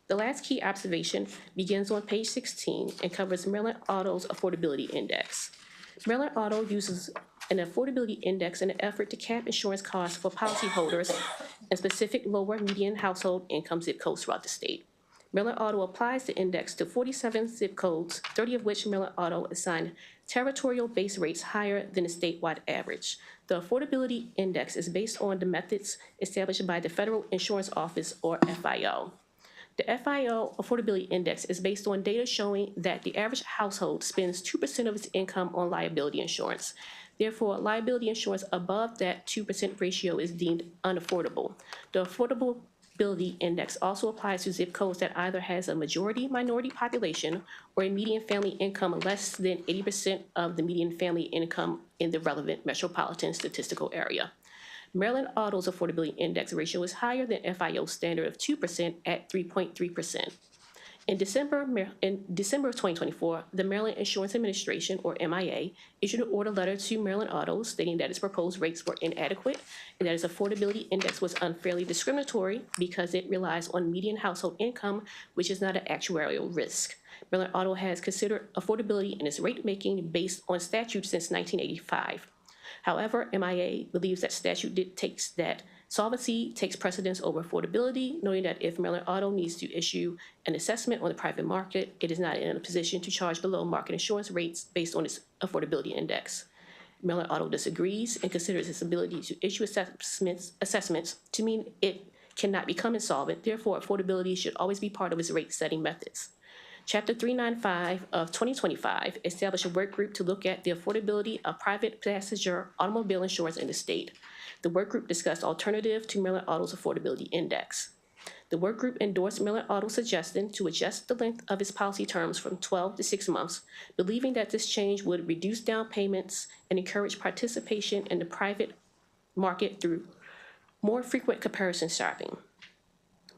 I: The last key observation begins on page 16 and covers Maryland Auto's affordability index. Maryland Auto uses an affordability index in an effort to cap insurance costs for policyholders in specific lower median household income zip codes throughout the state. Maryland Auto applies the index to 47 zip codes, 30 of which Maryland Auto assigned territorial base rates higher than the statewide average. The affordability index is based on the methods established by the Federal Insurance Office, or FIO. The FIO Affordability Index is based on data showing that the average household spends 2% of its income on liability insurance. Therefore, liability insurance above that 2% ratio is deemed unaffordable. The Affordability Index also applies to zip codes that either has a majority minority population or a median family income less than 80% of the median family income in the relevant metropolitan statistical area. Maryland Auto's affordability index ratio is higher than FIO's standard of 2% at 3.3%. In December of 2024, the Maryland Insurance Administration, or MIA, issued an order letter to Maryland Auto stating that its proposed rates were inadequate and that its affordability index was unfairly discriminatory because it relies on median household income, which is not an actuarial risk. Maryland Auto has considered affordability in its rate making based on statute since 1985. However, MIA believes that statute dictates that solvency takes precedence over affordability, noting that if Maryland Auto needs to issue an assessment on the private market, it is not in a position to charge below market insurance rates based on its affordability index. Maryland Auto disagrees and considers its ability to issue assessments to mean it cannot become insolvent. Therefore, affordability should always be part of its rate-setting methods. Chapter 395 of 2025 established a work group to look at the affordability of private passenger automobile insurance in the state. The work group discussed alternatives to Maryland Auto's affordability index. The work group endorsed Maryland Auto's suggestion to adjust the length of its policy terms from 12 to 6 months, believing that this change would reduce down payments and encourage participation in the private market through more frequent comparison shopping.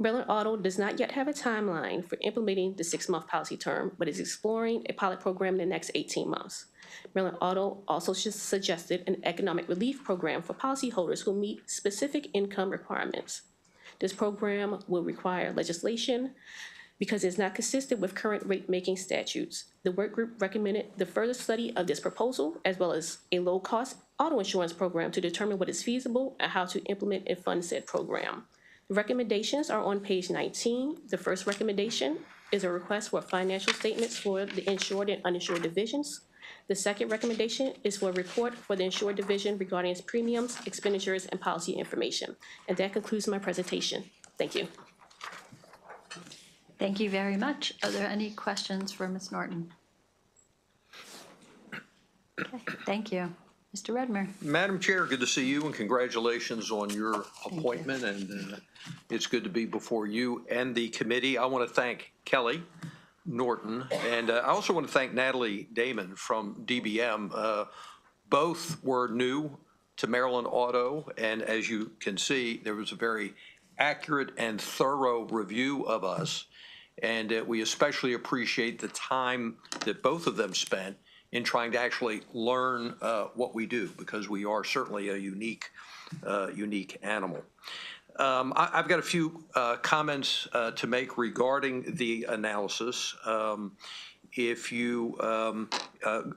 I: Maryland Auto does not yet have a timeline for implementing the 6-month policy term, but is exploring a pilot program in the next 18 months. Maryland Auto also suggested an economic relief program for policyholders who meet specific income requirements. This program will require legislation because it's not consistent with current rate-making statutes. The work group recommended the further study of this proposal, as well as a low-cost auto insurance program to determine what is feasible and how to implement and fund said program. The recommendations are on page 19. The first recommendation is a request for financial statements for the insured and uninsured divisions. The second recommendation is for a report for the insured division regarding its premiums, expenditures, and policy information. And that concludes my presentation. Thank you.
A: Thank you very much. Are there any questions for Ms. Norton? Okay, thank you. Mr. Redmer.
J: Madam Chair, good to see you, and congratulations on your appointment. And it's good to be before you and the committee. I want to thank Kelly Norton, and I also want to thank Natalie Damon from DBM. Both were new to Maryland Auto, and as you can see, there was a very accurate and thorough review of us, and we especially appreciate the time that both of them spent in trying to actually learn what we do, because we are certainly a unique animal. I've got a few comments to make regarding the analysis. If you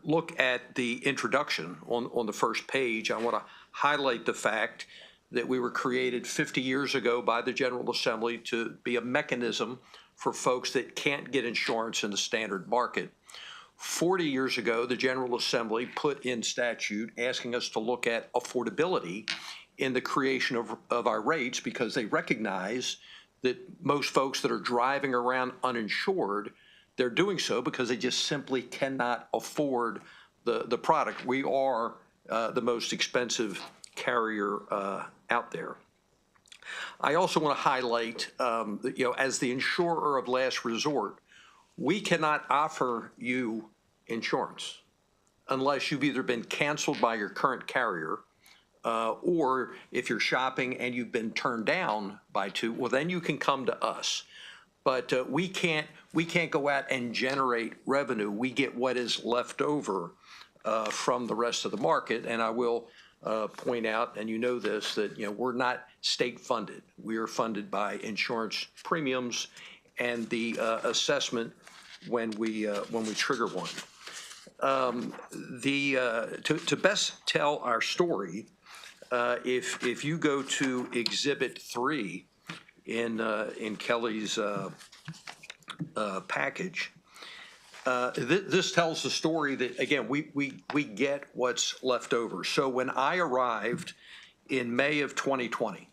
J: look at the introduction on the first page, I want to highlight the fact that we were created 50 years ago by the General Assembly to be a mechanism for folks that can't get insurance in the standard market. 40 years ago, the General Assembly put in statute asking us to look at affordability in the creation of our rates, because they recognize that most folks that are driving around uninsured, they're doing so because they just simply cannot afford the product. We are the most expensive carrier out there. I also want to highlight, as the insurer of last resort, we cannot offer you insurance unless you've either been canceled by your current carrier, or if you're shopping and you've been turned down by two, well, then you can come to us. But we can't go out and generate revenue. We get what is left over from the rest of the market. And I will point out, and you know this, that we're not state funded. We are funded by insurance premiums and the assessment when we trigger one. To best tell our story, if you go to Exhibit 3 in Kelly's package, this tells the story that, again, we get what's left over. So when I arrived in May of 2020,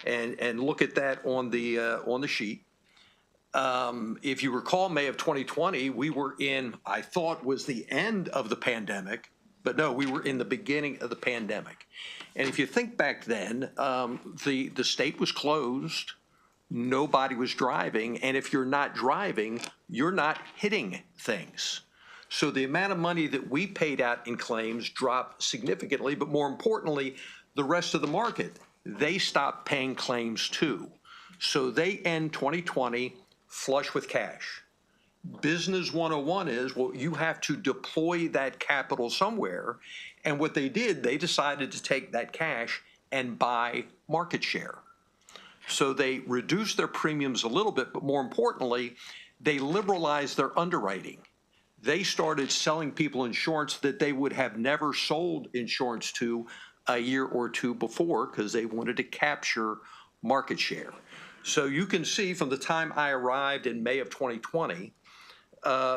J: and look at that on the sheet. If you recall, May of 2020, we were in, I thought was the end of the pandemic, but no, we were in the beginning of the pandemic. And if you think back then, the state was closed, nobody was driving, and if you're not driving, you're not hitting things. So the amount of money that we paid out in claims dropped significantly, but more importantly, the rest of the market, they stopped paying claims too. So they end 2020 flush with cash. Business 101 is, well, you have to deploy that capital somewhere. And what they did, they decided to take that cash and buy market share. So they reduced their premiums a little bit, but more importantly, they liberalized their underwriting. They started selling people insurance that they would have never sold insurance to a year or two before, because they wanted to capture market share. So you can see from the time I arrived in May of 2020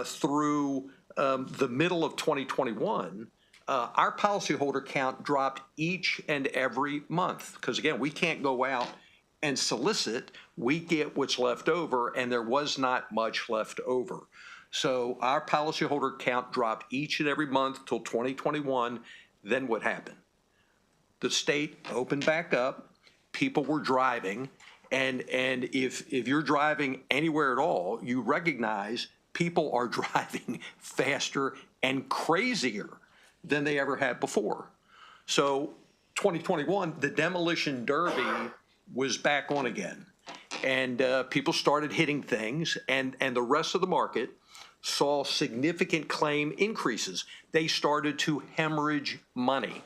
J: through the middle of 2021, our policyholder count dropped each and every month. Because again, we can't go out and solicit, we get what's left over, and there was not much left over. So our policyholder count dropped each and every month till 2021. Then what happened? The state opened back up, people were driving, and if you're driving anywhere at all, you recognize people are driving faster and crazier than they ever had before. So 2021, the demolition derby was back on again, and people started hitting things, and the rest of the market saw significant claim increases. They started to hemorrhage money.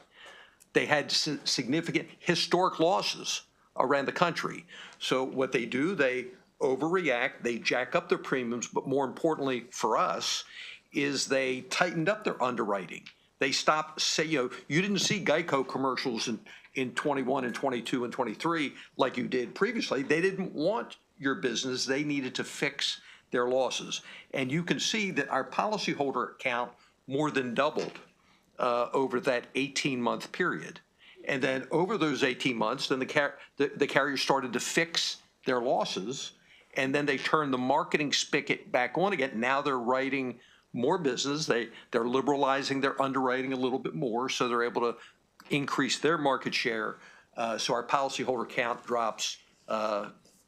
J: They had significant historic losses around the country. So what they do, they overreact, they jack up their premiums, but more importantly for us is they tightened up their underwriting. They stopped, you didn't see Geico commercials in 21 and 22 and 23 like you did previously. They didn't want your business. They needed to fix their losses. And you can see that our policyholder count more than doubled over that 18-month period. And then over those 18 months, then the carriers started to fix their losses, and then they turned the marketing spigot back on again. Now they're writing more business. They're liberalizing their underwriting a little bit more, so they're able to increase their market share. So our policyholder count drops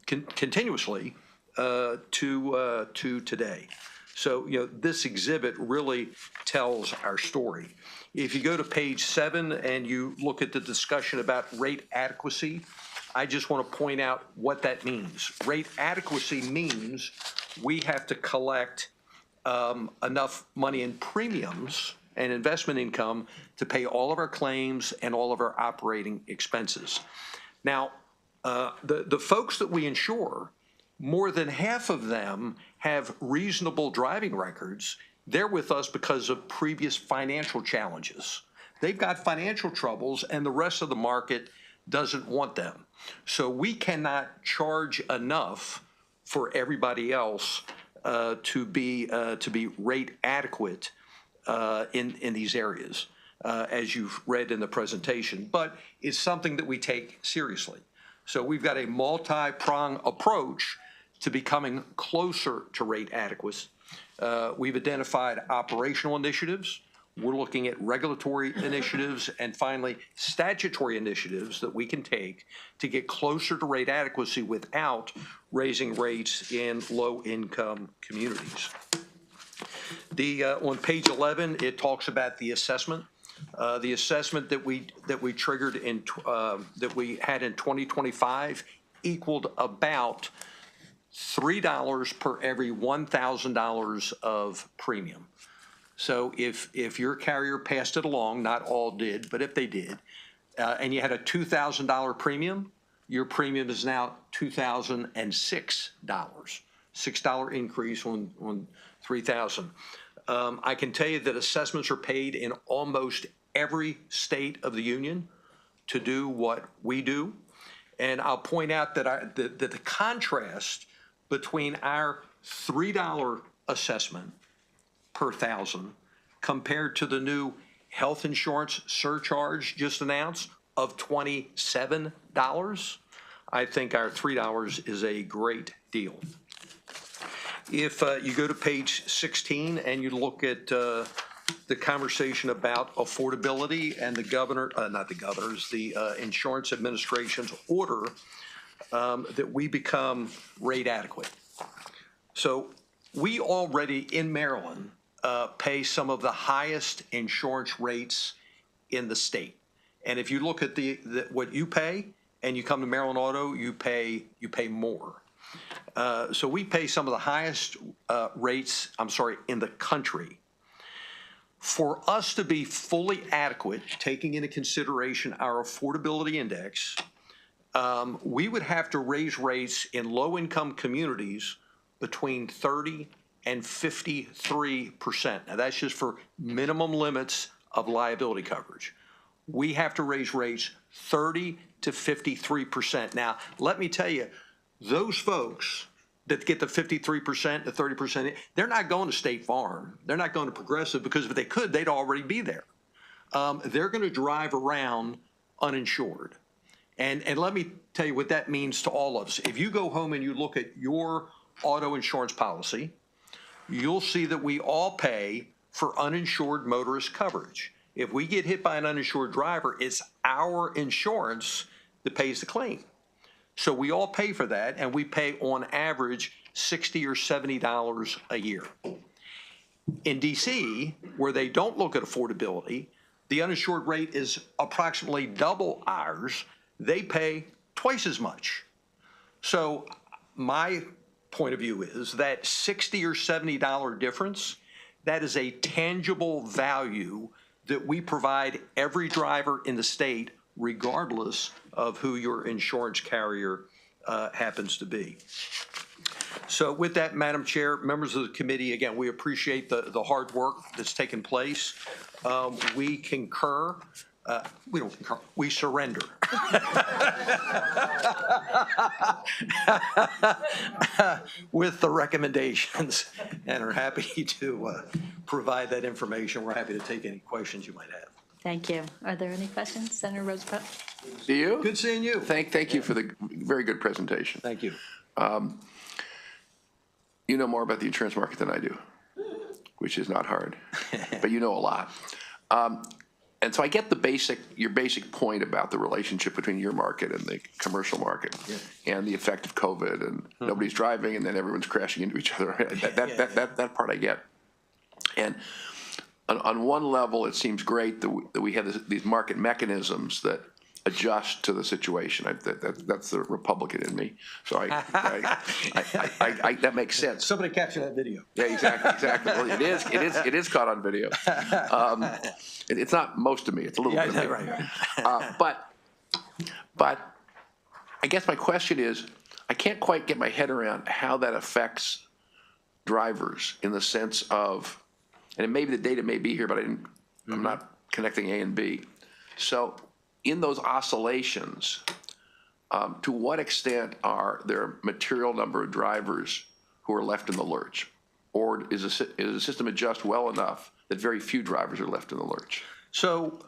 J: continuously to today. So, this exhibit really tells our story. If you go to page 7 and you look at the discussion about rate adequacy, I just want to point out what that means. Rate adequacy means we have to collect enough money in premiums and investment income to pay all of our claims and all of our operating expenses. Now, the folks that we insure, more than half of them have reasonable driving records. They're with us because of previous financial challenges. They've got financial troubles, and the rest of the market doesn't want them. So we cannot charge enough for everybody else to be rate adequate in these areas, as you've read in the presentation. But it's something that we take seriously. So we've got a multi-pronged approach to becoming closer to rate adequacy. We've identified operational initiatives. We're looking at regulatory initiatives, and finally, statutory initiatives that we can take to get closer to rate adequacy without raising rates in low-income communities. On page 11, it talks about the assessment. The assessment that we triggered that we had in 2025 equaled about $3 per every $1,000 of premium. So if your carrier passed it along, not all did, but if they did, and you had a $2,000 premium, your premium is now $2,006, $6 increase on $3,000. I can tell you that assessments are paid in almost every state of the union to do what we do. And I'll point out that the contrast between our $3 assessment per thousand compared to the new health insurance surcharge just announced of $27, I think our $3 is a great deal. If you go to page 16 and you look at the conversation about affordability and the Insurance Administration's order that we become rate adequate. So we already in Maryland pay some of the highest insurance rates in the state. And if you look at what you pay and you come to Maryland Auto, you pay more. So we pay some of the highest rates, in the country. For us to be fully adequate, taking into consideration our affordability index, we would have to raise rates in low-income communities between 30 and 53%. Now, that's just for minimum limits of liability coverage. We have to raise rates 30 to 53%. Now, let me tell you, those folks that get the 53% to 30%, they're not going to State Farm. They're not going to Progressive, because if they could, they'd already be there. They're going to drive around uninsured. And let me tell you what that means to all of us. If you go home and you look at your auto insurance policy, you'll see that we all pay for uninsured motorist coverage. If we get hit by an uninsured driver, it's our insurance that pays the claim. So we all pay for that, and we pay on average $60 or $70 a year. In DC, where they don't look at affordability, the uninsured rate is approximately double ours. They pay twice as much. So my point of view is that $60 or $70 difference, that is a tangible value that we provide every driver in the state, regardless of who your insurance carrier happens to be. So with that, Madam Chair, members of the committee, again, we appreciate the hard work that's taken place. We concur. We don't concur, we surrender. With the recommendations and are happy to provide that information. We're happy to take any questions you might have.
A: Thank you. Are there any questions, Senator Roosevelt?
H: See you?
J: Good seeing you.
H: Thank you for the very good presentation.
J: Thank you.
H: You know more about the insurance market than I do, which is not hard, but you know a lot. And so I get your basic point about the relationship between your market and the commercial market and the effect of COVID and nobody's driving and then everyone's crashing into each other. That part I get. And on one level, it seems great that we have these market mechanisms that adjust to the situation. That's the Republican in me. So that makes sense.
J: Somebody capture that video.
H: Yeah, exactly. Well, it is caught on video. It's not most of me. It's a little bit of me.
J: Right.
H: But I guess my question is, I can't quite get my head around how that affects drivers in the sense of, and maybe the data may be here, but I'm not connecting A and B. So in those oscillations, to what extent are there a material number of drivers who are left in the lurch? Or is the system adjust well enough that very few drivers are left in the lurch?
J: So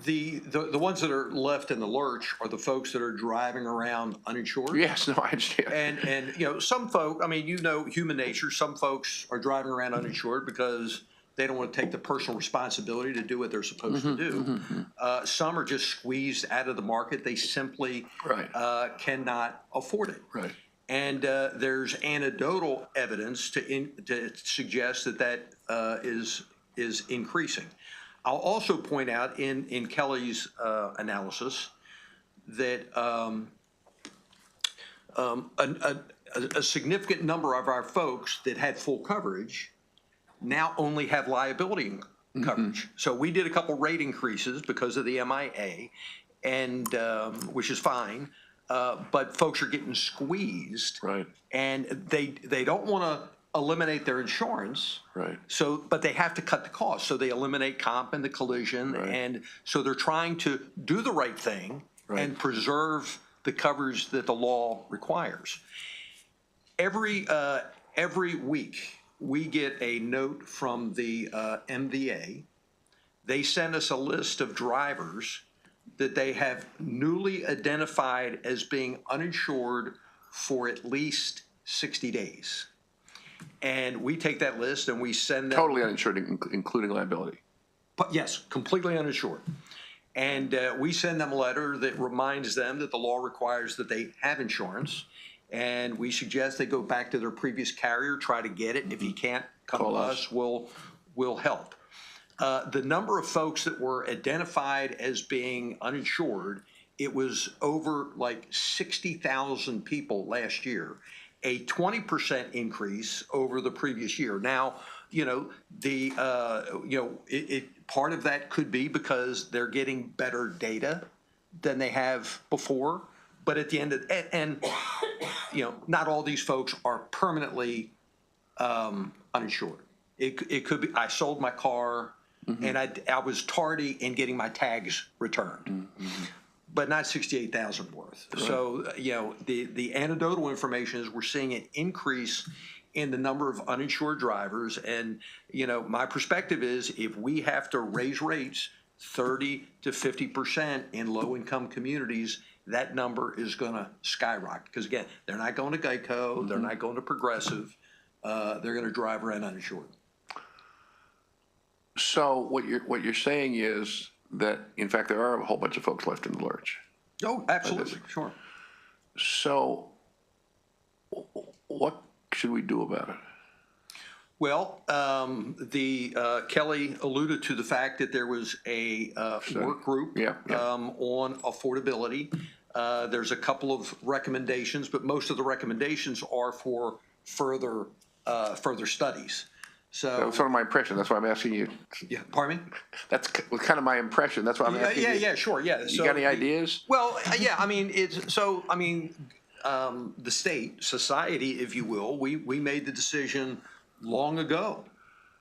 J: the ones that are left in the lurch are the folks that are driving around uninsured.
H: Yes, no, I understand.
J: And you know, some folk, I mean, you know, human nature, some folks are driving around uninsured because they don't want to take the personal responsibility to do what they're supposed to do. Some are just squeezed out of the market. They simply cannot afford it.
H: Right.
J: And there's anecdotal evidence to suggest that is increasing. I'll also point out in Kelly's analysis that a significant number of our folks that had full coverage now only have liability coverage. So we did a couple rate increases because of the MIA, and which is fine. But folks are getting squeezed,
H: Right.
J: and they don't want to eliminate their insurance,
H: Right.
J: so but they have to cut the cost. So they eliminate comp and the collision,
H: Right.
J: and so they're trying to do the right thing and preserve the coverage that the law requires. Every week we get a note from the MVA. They send us a list of drivers that they have newly identified as being uninsured for at least 60 days. And we take that list and we send them.
H: Totally uninsured, including liability.
J: But yes, completely uninsured. And we send them a letter that reminds them that the law requires that they have insurance. And we suggest they go back to their previous carrier, try to get it. If you can't, come to us, we'll help. The number of folks that were identified as being uninsured, it was over like 60,000 people last year, a 20% increase over the previous year. Now, you know, part of that could be because they're getting better data than they have before. But at the end of and you know, not all these folks are permanently uninsured. It could be I sold my car. And I was tardy in getting my tags returned, but not 68,000 worth. Right. So, you know, the anecdotal information is we're seeing an increase in the number of uninsured drivers. And, you know, my perspective is if we have to raise rates 30 to 50% in low-income communities, that number is going to skyrocket. Because, again, they're not going to Geico, they're not going to Progressive, they're going to drive around uninsured.
H: So what you're saying is that, in fact, there are a whole bunch of folks left in the lurch.
J: Oh, absolutely, sure.
H: So what should we do about it?
J: Well, Kelly alluded to the fact that there was a work group on affordability. There's a couple of recommendations, but most of the recommendations are for further studies. So
H: that's sort of my impression. That's why I'm asking you.
J: Yeah, pardon me?
H: That's kind of my impression. That's why I'm asking you.
J: Yeah, sure, yeah.
H: You got any ideas?
J: Well, yeah, I mean, the state, society, if you will, we made the decision long ago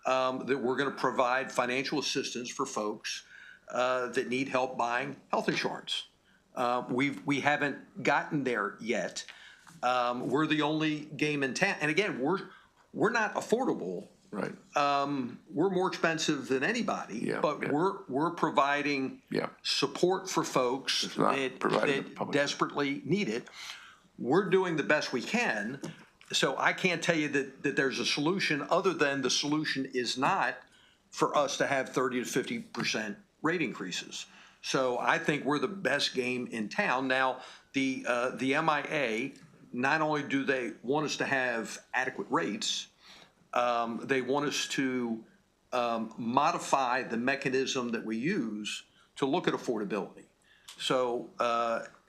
J: that we're going to provide financial assistance for folks that need help buying health insurance. We haven't gotten there yet. We're the only game in town, and again, we're not affordable.
H: Right.
J: We're more expensive than anybody,
H: Yeah,
J: but
H: yeah.
J: we're providing support for folks
H: not
J: that
H: providing the public.
J: desperately need it. We're doing the best we can, so I can't tell you that there's a solution other than the solution is not for us to have 30 to 50% rate increases. So I think we're the best game in town. Now, the MIA, not only do they want us to have adequate rates, they want us to modify the mechanism that we use to look at affordability. So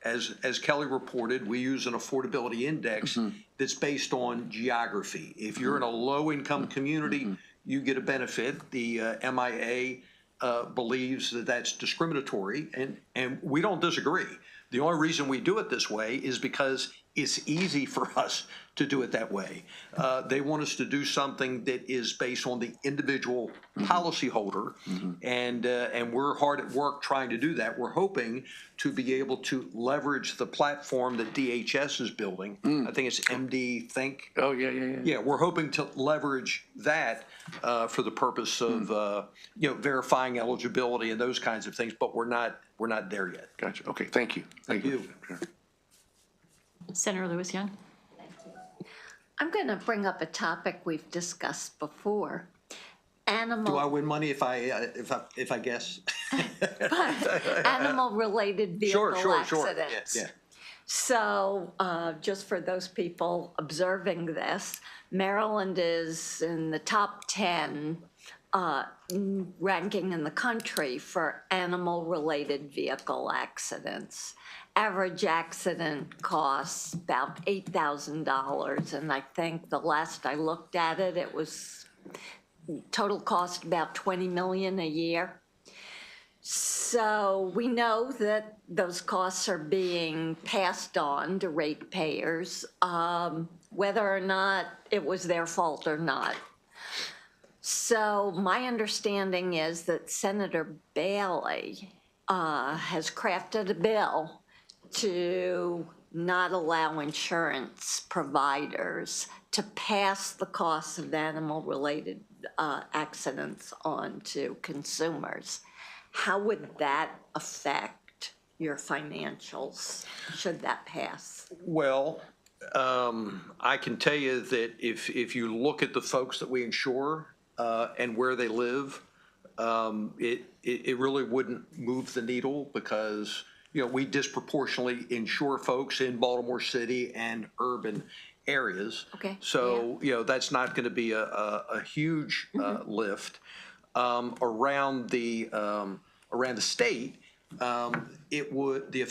J: as Kelly reported, we use an affordability index that's based on geography. If you're in a low-income community, you get a benefit. The MIA believes that that's discriminatory, and we don't disagree. The only reason we do it this way is because it's easy for us to do it that way. They want us to do something that is based on the individual policyholder, and we're hard at work trying to do that. We're hoping to be able to leverage the platform that DHS is building. I think it's MD Think.
H: Oh, yeah.
J: Yeah, we're hoping to leverage that for the purpose of verifying eligibility and those kinds of things, but we're not there yet.
H: Gotcha. Okay, thank you.
J: Thank you.
A: Senator Lewis Young.
D: I'm going to bring up a topic we've discussed before.
J: Do I
D: Animal,
J: win money if I guess?
D: animal-related vehicle
J: Sure.
D: accidents.
J: Yeah.
D: So, just for those people observing this, Maryland is in the top 10 ranking in the country for animal-related vehicle accidents. Average accident costs about $8,000, and I think the last I looked at it, it was total cost about $20 million a year. So we know that those costs are being passed on to ratepayers, whether or not it was their fault or not. So my understanding is that Senator Bailey has crafted a bill to not allow insurance providers to pass the costs of animal-related accidents on to consumers. How would that affect your financials, should that pass?
J: Well, I can tell you that if you look at the folks that we insure and where they live, it really wouldn't move the needle because we disproportionately insure folks in Baltimore City and urban areas.
D: Okay.
J: So that's not going to be a huge lift. Around the state, it would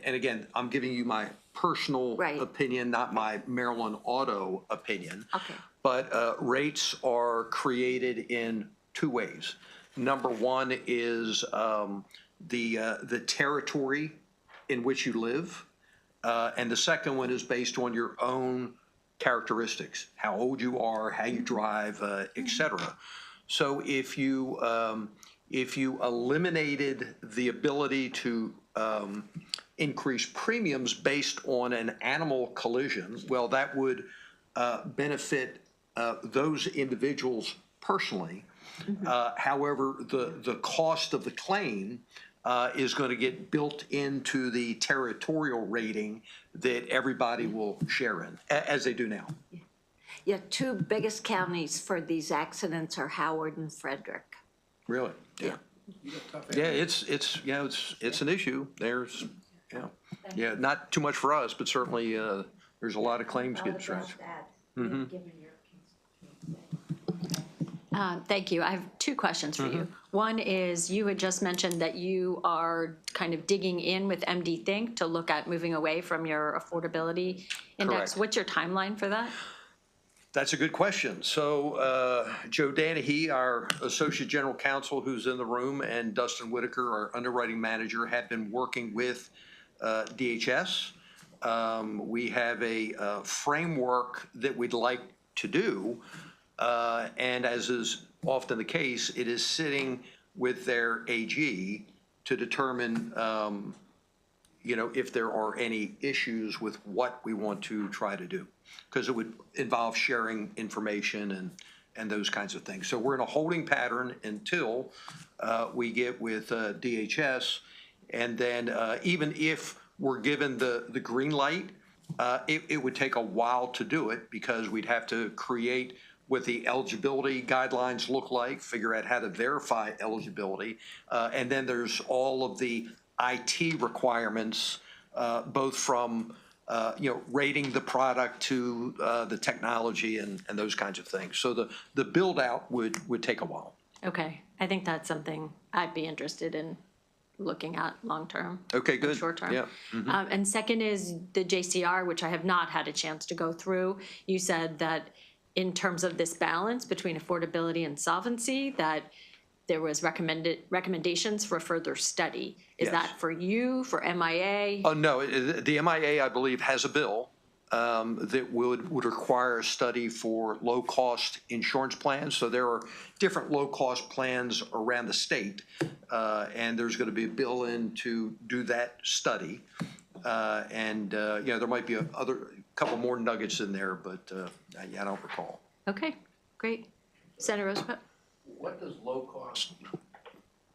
J: and again, I'm giving you my personal opinion, not my Maryland Auto opinion.
D: Okay.
J: But rates are created in two ways. Number one is the territory in which you live, and the second one is based on your own characteristics, how old you are, how you drive, et cetera. So if you eliminated the ability to increase premiums based on an animal collision, well, that would benefit those individuals personally. However, the cost of the claim is going to get built into the territorial rating that everybody will share in, as they do now.
D: Yeah, two biggest counties for these accidents are Howard and Frederick.
J: Really?
D: Yeah.
J: Yeah, it's an issue. There's not too much for us, but certainly there's a lot of claims getting stretched.
A: Thank you. I have two questions for you. One is, you had just mentioned that you are kind of digging in with MD Think to look at moving away from your affordability index.
J: Correct.
A: What's your timeline for that?
J: That's a good question. So Joe Danahy, our Associate General Counsel who's in the room, and Dustin Whitaker, our underwriting manager, have been working with DHS We have a framework that we'd like to do, and as is often the case, it is sitting with their AG to determine, if there are any issues with what we want to try to do, because it would involve sharing information and those kinds of things. So we're in a holding pattern until we get with DHS, and then even if we're given the green light, it would take a while to do it because we'd have to create what the eligibility guidelines look like, figure out how to verify eligibility, and then there's all of the IT requirements, both from rating the product to the technology and those kinds of things. So the build out would take a while.
A: Okay, I think that's something I'd be interested in looking at long-term.
J: Okay, good.
A: Short-term.
J: Yeah.
A: And second is the JCR, which I have not had a chance to go through. You said that in terms of this balance between affordability and solvency, that there was recommendations for further study. Is
J: Yes.
A: that for you, for MIA?
J: No, the MIA, I believe, has a bill that would require a study for low-cost insurance plans. So there are different low-cost plans around the state, and there's going to be a bill in to do that study. There might be a couple more nuggets in there, but I don't recall.
A: Okay, great. Senator Rosebud?
H: What does low-cost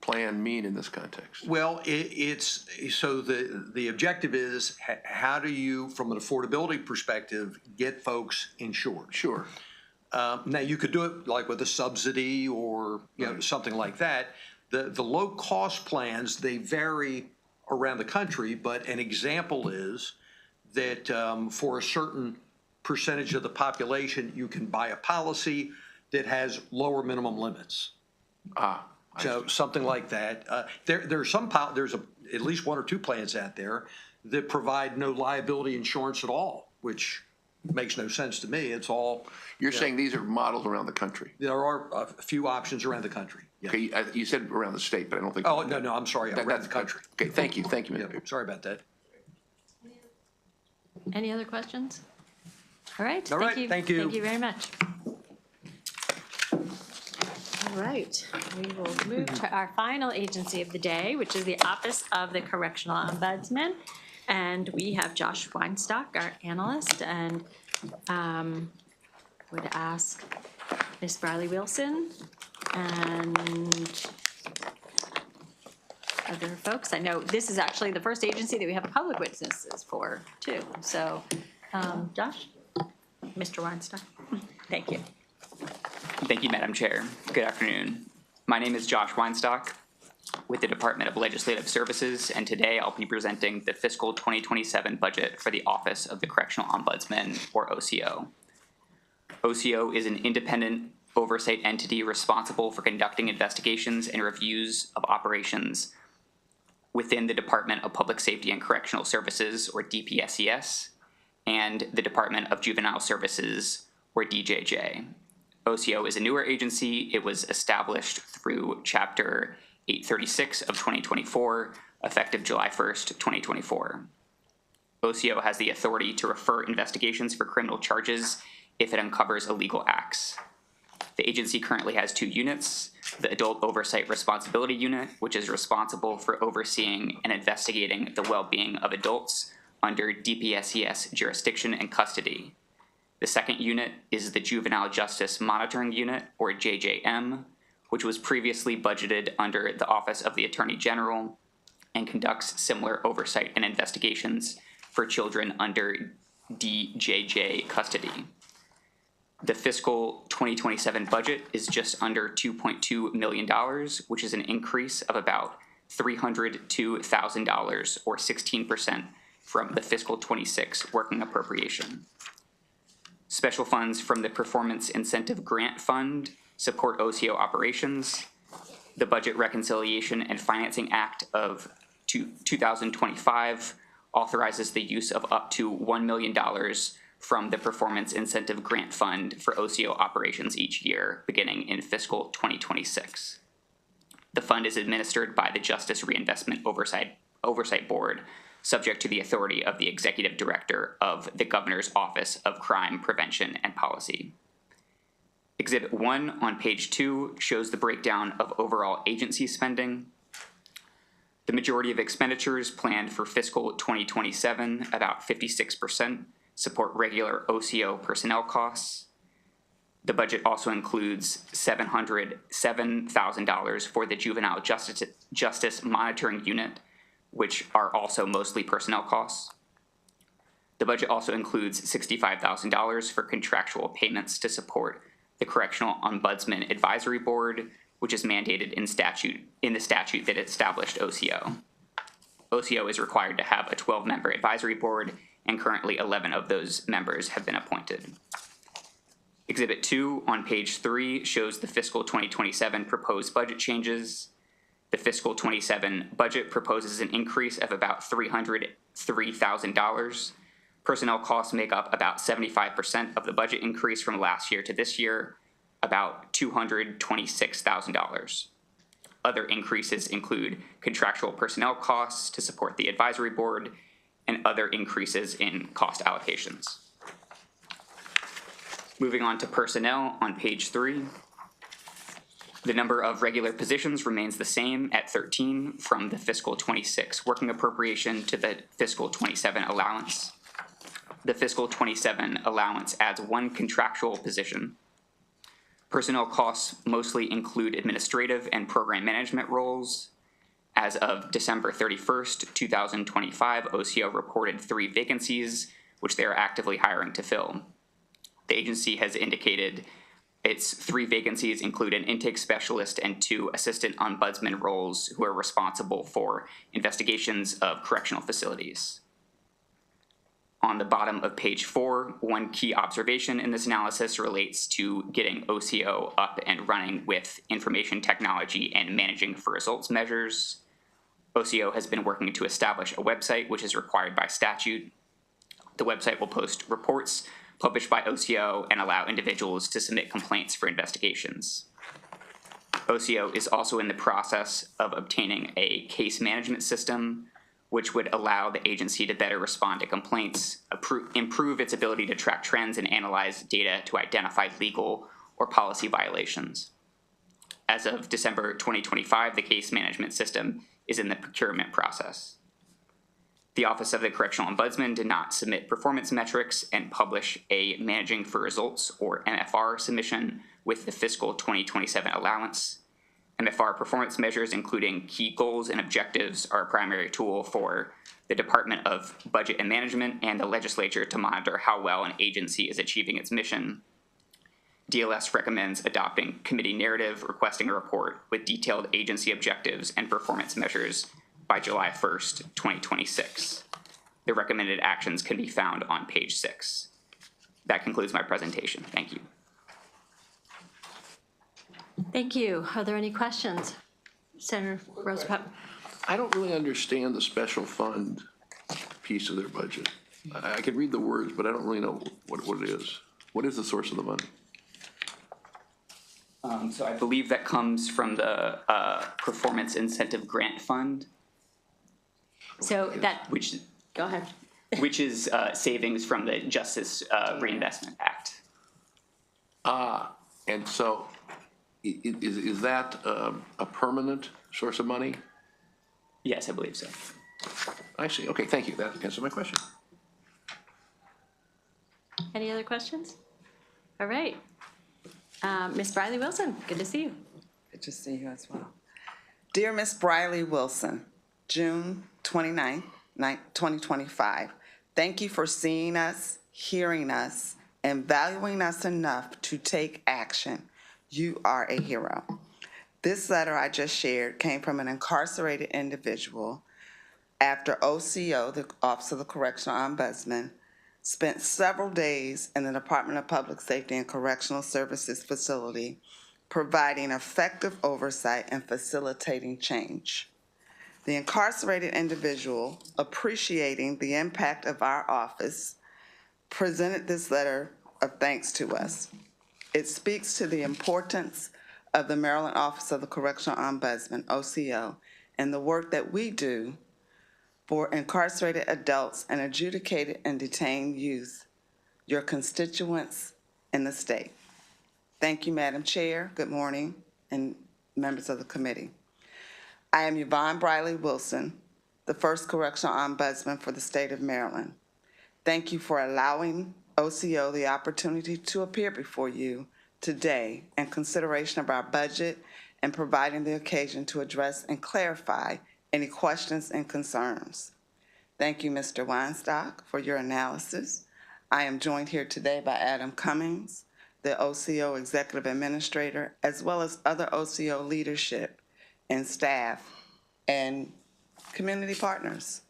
H: plan mean in this context?
J: Well, it's so the objective is how do you, from an affordability perspective, get folks insured?
H: Sure.
J: Now you could do it like with a subsidy or something like that. The low cost plans, they vary around the country, but an example is that for a certain percentage of the population, you can buy a policy that has lower minimum limits. So something like that. There's at least one or two plans out there that provide no liability insurance at all, which makes no sense to me. It's all.
H: You're saying these are models around the country?
J: There are a few options around the country. Yeah.
H: Okay, you said around the state, but I don't think.
J: Oh, no, I'm sorry, around the country.
H: Okay, thank you, Mr.
J: Yeah, sorry about that.
A: Any other questions? All right.
J: All right, thank you.
A: Thank you very much. All right, we will move to our final agency of the day, which is the Office of the Correctional Ombudsman. And we have Josh Weinstock, our analyst, and would ask Ms. Briley Wilson and other folks. I know this is actually the first agency that we have public witnesses for, too. So, Josh, Mr. Weinstock, thank you.
K: Thank you, Madam Chair. Good afternoon. My name is Josh Weinstock with the Department of Legislative Services, and today I'll be presenting the fiscal 2027 budget for the Office of the Correctional Ombudsman, or OCO. OCO is an independent oversight entity responsible for conducting investigations and reviews of operations within the Department of Public Safety and Correctional Services, or DPSCS, and the Department of Juvenile Services, or DJJ. OCO is a newer agency. It was established through Chapter 836 of 2024, effective July 1st, 2024. OCO has the authority to refer investigations for criminal charges if it uncovers illegal acts. The agency currently has two units: the Adult Oversight Responsibility Unit, which is responsible for overseeing and investigating the well-being of adults under DPSCS jurisdiction and custody. The second unit is the Juvenile Justice Monitoring Unit, or JJM, which was previously budgeted under the Office of the Attorney General and conducts similar oversight and investigations for children under DJJ custody. The fiscal 2027 budget is just under $2.2 million, which is an increase of about $302,000, or 16%, from the fiscal 26 working appropriation. Special funds from the Performance Incentive Grant Fund support OCO operations. The Budget Reconciliation and Financing Act of 2025 authorizes the use of up to $1 million from the Performance Incentive Grant Fund for OCO operations each year, beginning in fiscal 2026. The fund is administered by the Justice Reinvestment Oversight Board, subject to the authority of the Executive Director of the Governor's Office of Crime Prevention and Policy. Exhibit 1 on page 2 shows the breakdown of overall agency spending. The majority of expenditures planned for fiscal 2027, about 56%, support regular OCO personnel costs. The budget also includes $707,000 for the Juvenile Justice Monitoring Unit, which are also mostly personnel costs. The budget also includes $65,000 for contractual payments to support the Correctional Ombudsman Advisory Board, which is mandated in the statute that established OCO. OCO is required to have a 12-member advisory board, and currently 11 of those members have been appointed. Exhibit 2 on page 3 shows the fiscal 2027 proposed budget changes. The fiscal 27 budget proposes an increase of about $303,000. Personnel costs make up about 75% of the budget increase from last year to this year, about $226,000. Other increases include contractual personnel costs to support the advisory board and other increases in cost allocations. Moving on to personnel on page 3. The number of regular positions remains the same at 13 from the fiscal 26 working appropriation to the fiscal 27 allowance. The fiscal 27 allowance adds 1 contractual position. Personnel costs mostly include administrative and program management roles. As of December 31st, 2025, OCO reported 3 vacancies, which they are actively hiring to fill. The agency has indicated its 3 vacancies include an intake specialist and 2 assistant ombudsman roles who are responsible for investigations of correctional facilities. On the bottom of page 4, one key observation in this analysis relates to getting OCO up and running with information technology and managing for results measures. OCO has been working to establish a website which is required by statute. The website will post reports published by OCO and allow individuals to submit complaints for investigations. OCO is also in the process of obtaining a case management system which would allow the agency to better respond to complaints, improve its ability to track trends and analyze data to identify legal or policy violations. As of December 2025, the case management system is in the procurement process. The Office of the Correctional Ombudsman did not submit performance metrics and publish a Managing for Results, or MFR, submission with the fiscal 2027 allowance. MFR performance measures, including key goals and objectives, are a primary tool for the Department of Budget and Management and the legislature to monitor how well an agency is achieving its mission. DLS recommends adopting committee narrative, requesting a report with detailed agency objectives and performance measures by July 1st, 2026. The recommended actions can be found on page 6. That concludes my presentation. Thank you.
A: Thank you. Are there any questions? Senator Rosebud.
H: I don't really understand the special fund piece of their budget. I can read the words, but I don't really know what it is. What is the source of the money?
K: So I believe that comes from the Performance Incentive Grant Fund.
A: So that,
K: Which,
A: go ahead.
K: which is savings from the Justice Reinvestment Act.
H: And so is that a permanent source of money?
K: Yes, I believe so.
H: I see. Okay, thank you. That answers my question.
A: Any other questions? All right. Ms. Briley Wilson, good to see you.
L: Good to see you as well. Dear Ms. Briley Wilson, June 29th, 2025. Thank you for seeing us, hearing us, and valuing us enough to take action. You are a hero. This letter I just shared came from an incarcerated individual after OCO, the Office of the Correctional Ombudsman, spent several days in the Department of Public Safety and Correctional Services facility providing effective oversight and facilitating change. The incarcerated individual, appreciating the impact of our office, presented this letter of thanks to us. It speaks to the importance of the Maryland Office of the Correctional Ombudsman, OCO, and the work that we do for incarcerated adults and adjudicated and detained youth, your constituents in the state. Thank you, Madam Chair. Good morning, and members of the committee. I am Yvonne Briley Wilson, the first correctional ombudsman for the state of Maryland. Thank you for allowing OCO the opportunity to appear before you today in consideration of our budget and providing the occasion to address and clarify any questions and concerns. Thank you, Mr. Weinstock, for your analysis. I am joined here today by Adam Cummings, the OCO Executive Administrator, as well as other OCO leadership and staff and community partners.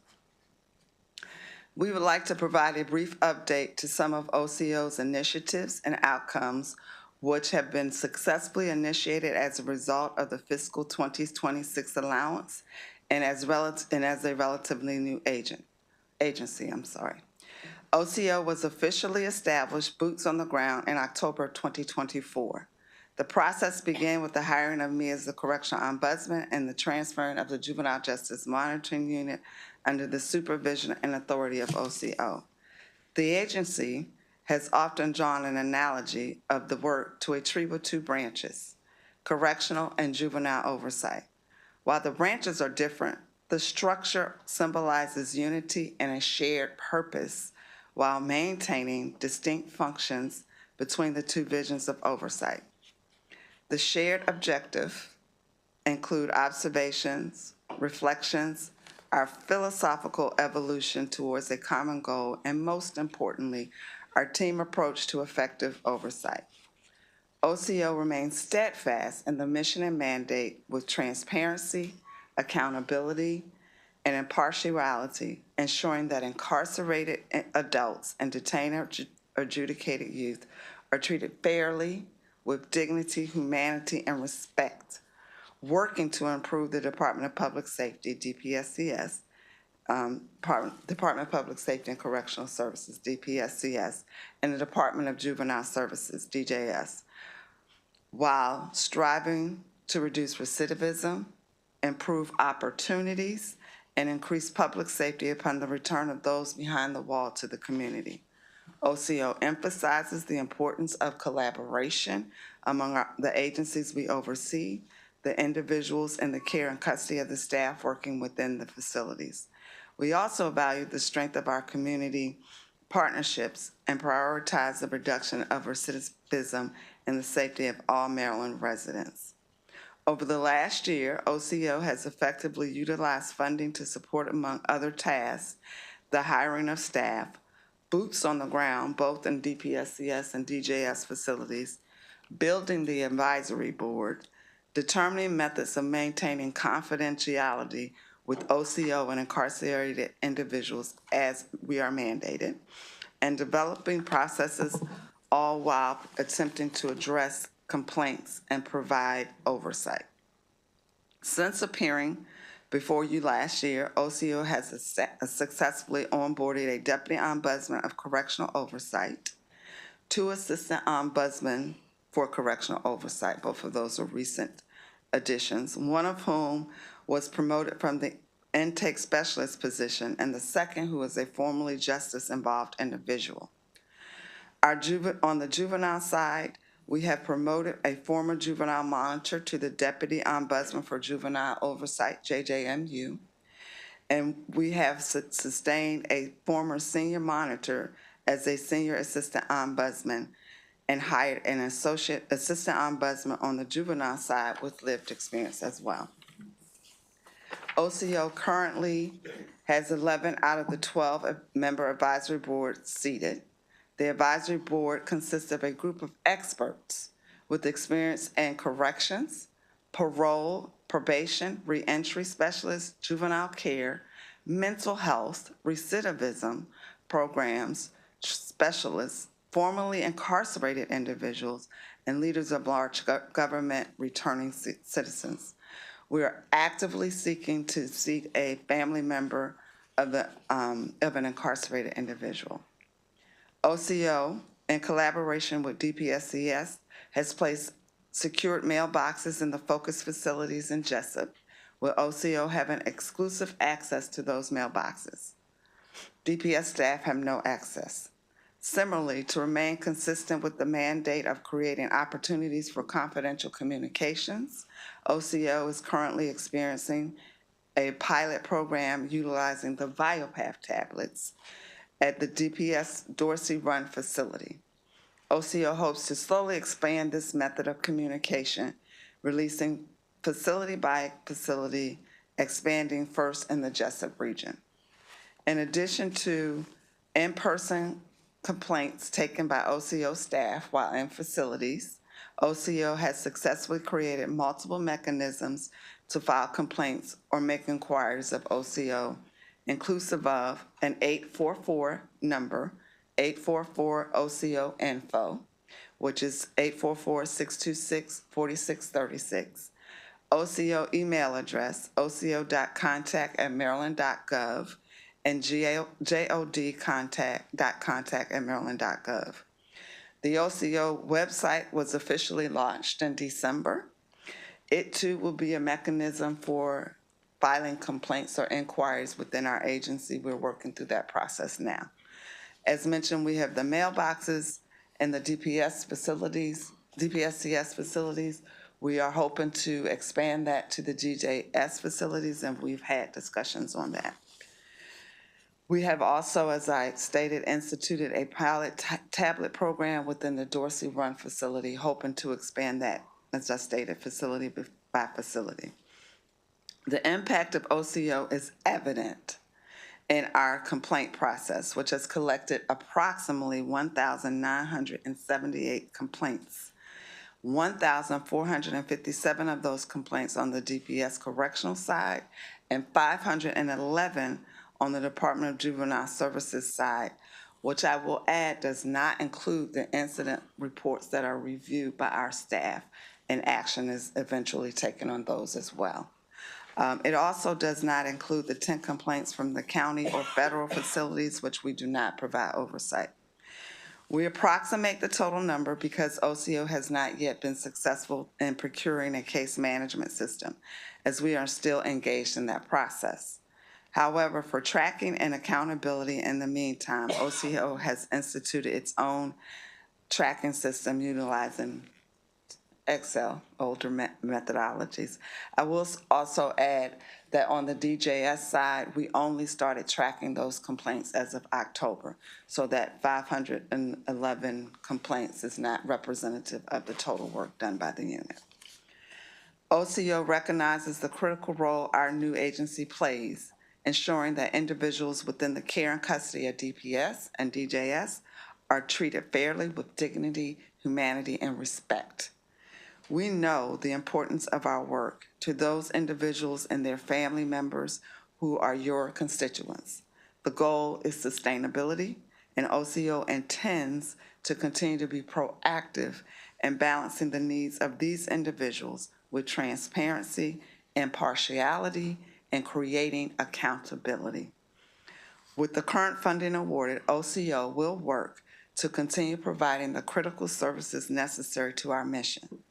L: We would like to provide a brief update to some of OCO's initiatives and outcomes which have been successfully initiated as a result of the fiscal 2026 allowance and as a relatively new agency. OCO was officially established boots on the ground in October 2024. The process began with the hiring of me as the Correctional Ombudsman and the transferring of the Juvenile Justice Monitoring Unit under the supervision and authority of OCO. The agency has often drawn an analogy of the work to a tree with two branches, correctional and juvenile oversight. While the branches are different, the structure symbolizes unity and a shared purpose while maintaining distinct functions between the two visions of oversight. The shared objective include observations, reflections, our philosophical evolution towards a common goal, and most importantly, our team approach to effective oversight. OCO remains steadfast in the mission and mandate with transparency, accountability, and impartiality, ensuring that incarcerated adults and detained or adjudicated youth are treated fairly, with dignity, humanity, and respect, working to improve the Department of Public Safety, DPSCS, Department of Public Safety and Correctional Services, DPSCS, and the Department of Juvenile Services, DJS, while striving to reduce recidivism, improve opportunities, and increase public safety upon the return of those behind the wall to the community. OCO emphasizes the importance of collaboration among the agencies we oversee, the individuals in the care and custody of the staff working within the facilities. We also value the strength of our community partnerships and prioritize the reduction of recidivism and the safety of all Maryland residents. Over the last year, OCO has effectively utilized funding to support, among other tasks, the hiring of staff, boots on the ground, both in DPSCS and DJS facilities, building the advisory board, determining methods of maintaining confidentiality with OCO and incarcerated individuals as we are mandated, and developing processes, all while attempting to address complaints and provide oversight. Since appearing before you last year, OCO has successfully onboarded a Deputy Ombudsman of Correctional Oversight, 2 Assistant Ombudsmen for Correctional Oversight. Both of those are recent additions, one of whom was promoted from the intake specialist position, and the second who is a formerly justice-involved individual. On the juvenile side, we have promoted a former juvenile monitor to the Deputy Ombudsman for Juvenile Oversight, JJMU, and we have sustained a former senior monitor as a senior assistant ombudsman and hired an associate assistant ombudsman on the juvenile side with lived experience as well. OCO currently has 11 out of the 12 member advisory boards seated. The advisory board consists of a group of experts with experience in corrections, parole, probation, reentry specialists, juvenile care, mental health, recidivism programs, specialists, formerly incarcerated individuals, and leaders of large government returning citizens. We are actively seeking to seat a family member of an incarcerated individual. OCO, in collaboration with DPSCS, has placed secured mailboxes in the focus facilities in Jessup, with OCO having exclusive access to those mailboxes. DPS staff have no access. Similarly, to remain consistent with the mandate of creating opportunities for confidential communications, OCO is currently experiencing a pilot program utilizing the VioPath tablets at the DPS Dorsey Run facility. OCO hopes to slowly expand this method of communication, releasing facility by facility, expanding first in the Jessup region. In addition to in-person complaints taken by OCO staff while in facilities, OCO has successfully created multiple mechanisms to file complaints or make inquiries of OCO, inclusive of an 844 number, 844 OCO info, which is 844-626-4636, OCO email address, oco.contact@maryland.gov, and jodcontact.contact@maryland.gov. The OCO website was officially launched in December. It too will be a mechanism for filing complaints or inquiries within our agency. We're working through that process now. As mentioned, we have the mailboxes and the DPSCS facilities. We are hoping to expand that to the DJS facilities, and we've had discussions on that. We have also, as I stated, instituted a pilot tablet program within the Dorsey Run facility, hoping to expand that, as I stated, facility by facility. The impact of OCO is evident in our complaint process, which has collected approximately 1,978 complaints. 1,457 of those complaints on the DPS correctional side and 511 on the Department of Juvenile Services side, which I will add does not include the incident reports that are reviewed by our staff, and action is eventually taken on those as well. It also does not include the 10 complaints from the county or federal facilities, which we do not provide oversight. We approximate the total number because OCO has not yet been successful in procuring a case management system, as we are still engaged in that process. However, for tracking and accountability in the meantime, OCO has instituted its own tracking system utilizing Excel, older methodologies. I will also add that on the DJS side, we only started tracking those complaints as of October, so that 511 complaints is not representative of the total work done by the unit. OCO recognizes the critical role our new agency plays, ensuring that individuals within the care and custody of DPS and DJS are treated fairly with dignity, humanity, and respect. We know the importance of our work to those individuals and their family members who are your constituents. The goal is sustainability, and OCO intends to continue to be proactive in balancing the needs of these individuals with transparency, impartiality, and creating accountability. With the current funding awarded, OCO will work to continue providing the critical services necessary to our mission.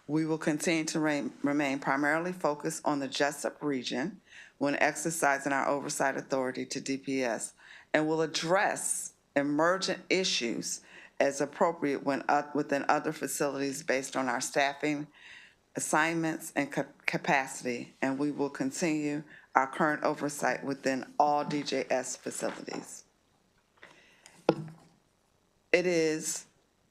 L: We will continue to remain primarily focused on the Jessup region when exercising our oversight authority to DPS, and will address emergent issues as appropriate when within other facilities based on our staffing, assignments, and capacity, and we will continue our current oversight within all DJS facilities. It is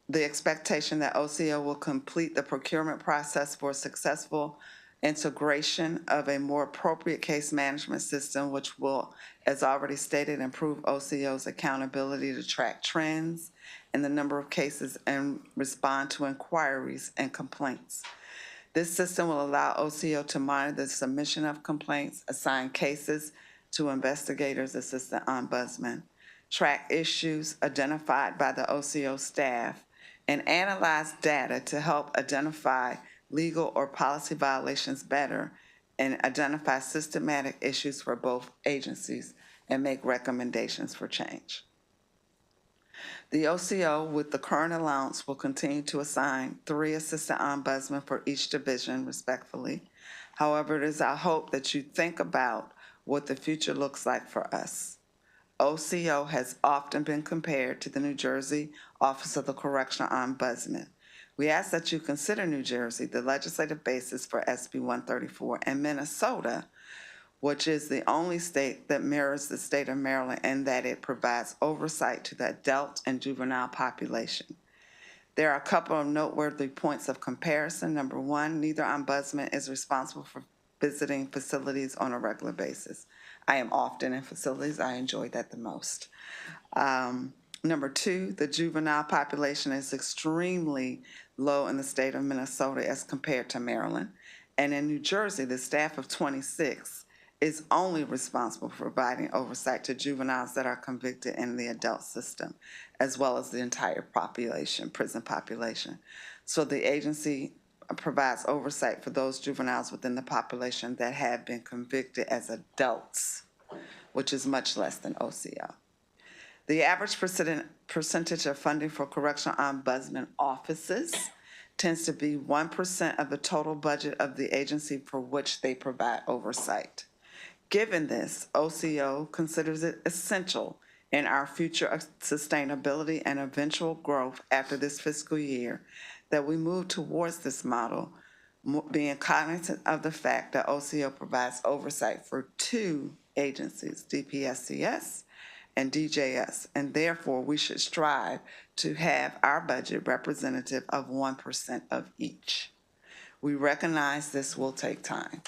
L: the expectation that OCO will complete the procurement process for successful integration of a more appropriate case management system, which will, as already stated, improve OCO's accountability to track trends in the number of cases and respond to inquiries and complaints. This system will allow OCO to monitor the submission of complaints, assign cases to investigators, assistant ombudsman, track issues identified by the OCO staff, and analyze data to help identify legal or policy violations better and identify systematic issues for both agencies and make recommendations for change. The OCO, with the current allowance, will continue to assign 3 assistant ombudsmen for each division, respectfully. However, it is our hope that you think about what the future looks like for us. OCO has often been compared to the New Jersey Office of the Correctional Ombudsman. We ask that you consider New Jersey the legislative basis for SB 134 and Minnesota, which is the only state that mirrors the state of Maryland in that it provides oversight to the adult and juvenile population. There are a couple of noteworthy points of comparison. Number one, neither ombudsman is responsible for visiting facilities on a regular basis. I am often in facilities. I enjoy that the most. Number two, the juvenile population is extremely low in the state of Minnesota as compared to Maryland. And in New Jersey, the staff of 26 is only responsible for providing oversight to juveniles that are convicted in the adult system, as well as the entire population, prison population. So the agency provides oversight for those juveniles within the population that have been convicted as adults, which is much less than OCO. The average percentage of funding for correctional ombudsman offices tends to be 1% of the total budget of the agency for which they provide oversight. Given this, OCO considers it essential in our future sustainability and eventual growth after this fiscal year that we move towards this model, being cognizant of the fact that OCO provides oversight for two agencies, DPSCS and DJS, and therefore we should strive to have our budget representative of 1% of each. We recognize this will take time.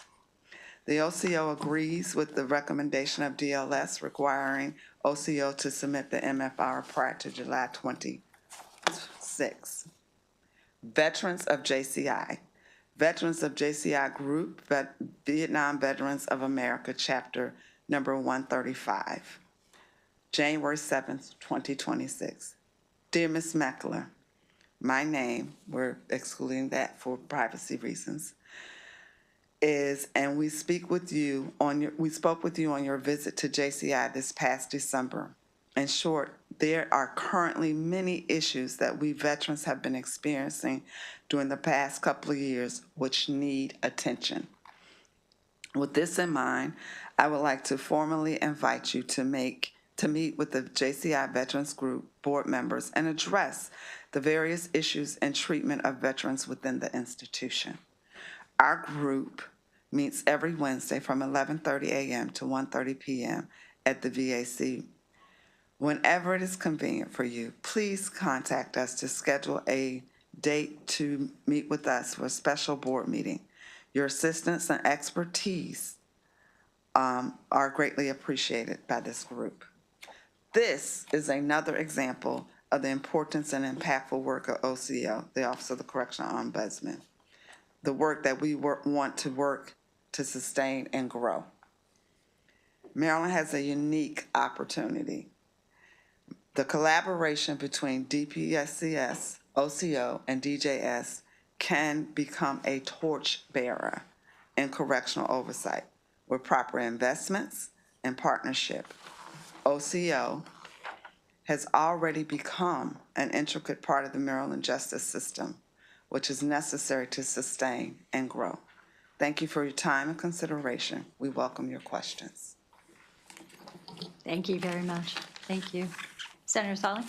L: The OCO agrees with the recommendation of DLS requiring OCO to submit the MFR prior to July 26. Veterans of JCI. Veterans of JCI Group, Vietnam Veterans of America, Chapter number 135. January 7th, 2026. Dear Ms. Meckler, my name, we're excluding that for privacy reasons, and we spoke with you on your visit to JCI this past December. In short, there are currently many issues that we veterans have been experiencing during the past couple of years which need attention. With this in mind, I would like to formally invite you to meet with the JCI Veterans Group board members and address the various issues and treatment of veterans within the institution. Our group meets every Wednesday from 11:30 a.m. to 1:30 p.m. at the VAC. Whenever it is convenient for you, please contact us to schedule a date to meet with us for a special board meeting. Your assistance and expertise are greatly appreciated by this group. This is another example of the importance and impactful work of OCO, the Office of the Correctional Ombudsman, the work that we want to work to sustain and grow. Maryland has a unique opportunity. The collaboration between DPSCS, OCO, and DJS can become a torch bearer in correctional oversight with proper investments and partnership. OCO has already become an intricate part of the Maryland justice system, which is necessary to sustain and grow. Thank you for your time and consideration. We welcome your questions.
A: Thank you very much. Thank you. Senator Solly?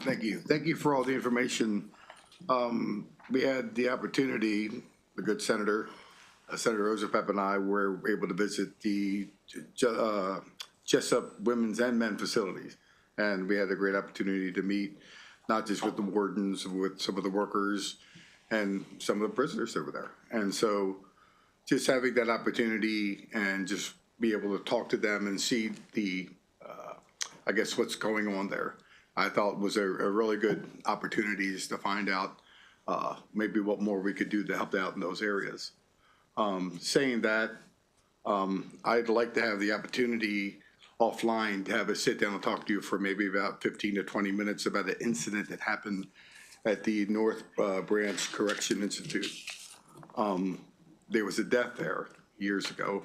E: Thank you. Thank you for all the information. We had the opportunity, the good Senator Rosapep and I were able to visit the Jessup women's and men facilities. And we had a great opportunity to meet not just with the wardens, with some of the workers and some of the prisoners over there. And so just having that opportunity and just be able to talk to them and see the, I guess, what's going on there, I thought was a really good opportunity to find out maybe what more we could do to help out in those areas. Saying that, I'd like to have the opportunity offline to have a sit down and talk to you for maybe about 15 to 20 minutes about an incident that happened at the North Branch Correction Institute. There was a death there years ago.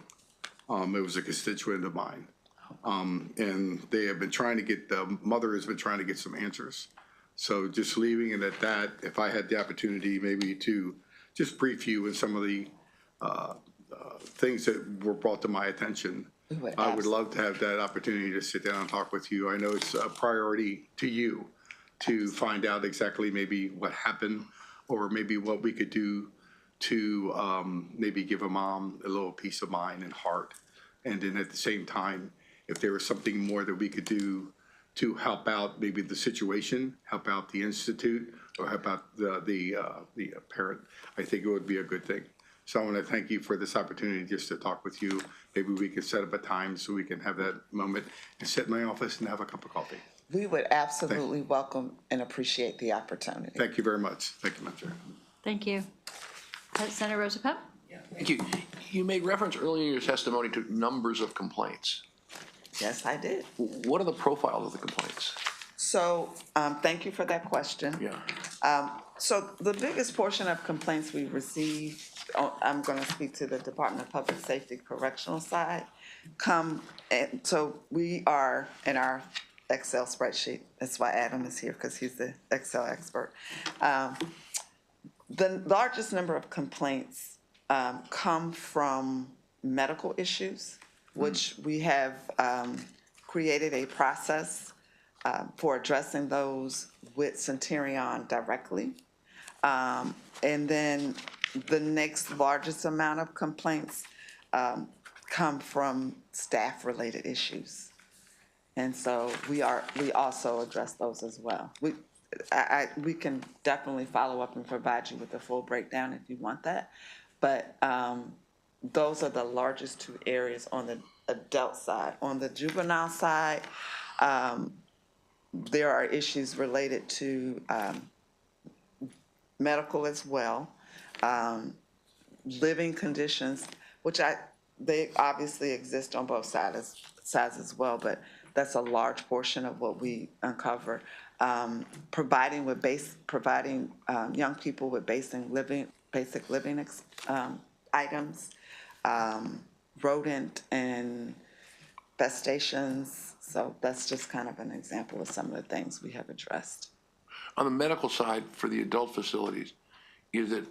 E: It was a constituent of mine. And they have been trying to get, the mother has been trying to get some answers. So just leaving it at that, if I had the opportunity maybe to just brief you with some of the things that were brought to my attention. I would love to have that opportunity to sit down and talk with you. I know it's a priority to you to find out exactly maybe what happened or maybe what we could do to maybe give a mom a little peace of mind and heart. And then at the same time, if there was something more that we could do to help out maybe the situation, help out the institute, or help out the parent, I think it would be a good thing. So I want to thank you for this opportunity just to talk with you. Maybe we could set up a time so we can have that moment and sit in my office and have a cup of coffee.
L: We would absolutely welcome and appreciate the opportunity.
E: Thank you very much. Thank you, Madam Chair.
A: Thank you. Senator Rosa-Pup?
H: Thank you. You made reference earlier in your testimony to numbers of complaints.
L: Yes, I did.
H: What are the profiles of the complaints?
L: So, thank you for that question.
H: Yeah.
L: So the biggest portion of complaints we receive, I'm going to speak to the Department of Public Safety correctional side, and so we are in our Excel spreadsheet. That's why Adam is here, because he's the Excel expert. The largest number of complaints come from medical issues, which we have created a process for addressing those with Centurion directly. And then the next largest amount of complaints come from staff-related issues. And so we also address those as well. We can definitely follow up and provide you with a full breakdown if you want that. But those are the largest two areas on the adult side. On the juvenile side, there are issues related to medical as well, living conditions, which they obviously exist on both sides as well, but that's a large portion of what we uncover. Providing young people with basic living items, rodent and infestations. So that's just kind of an example of some of the things we have addressed.
H: On the medical side, for the adult facilities, is it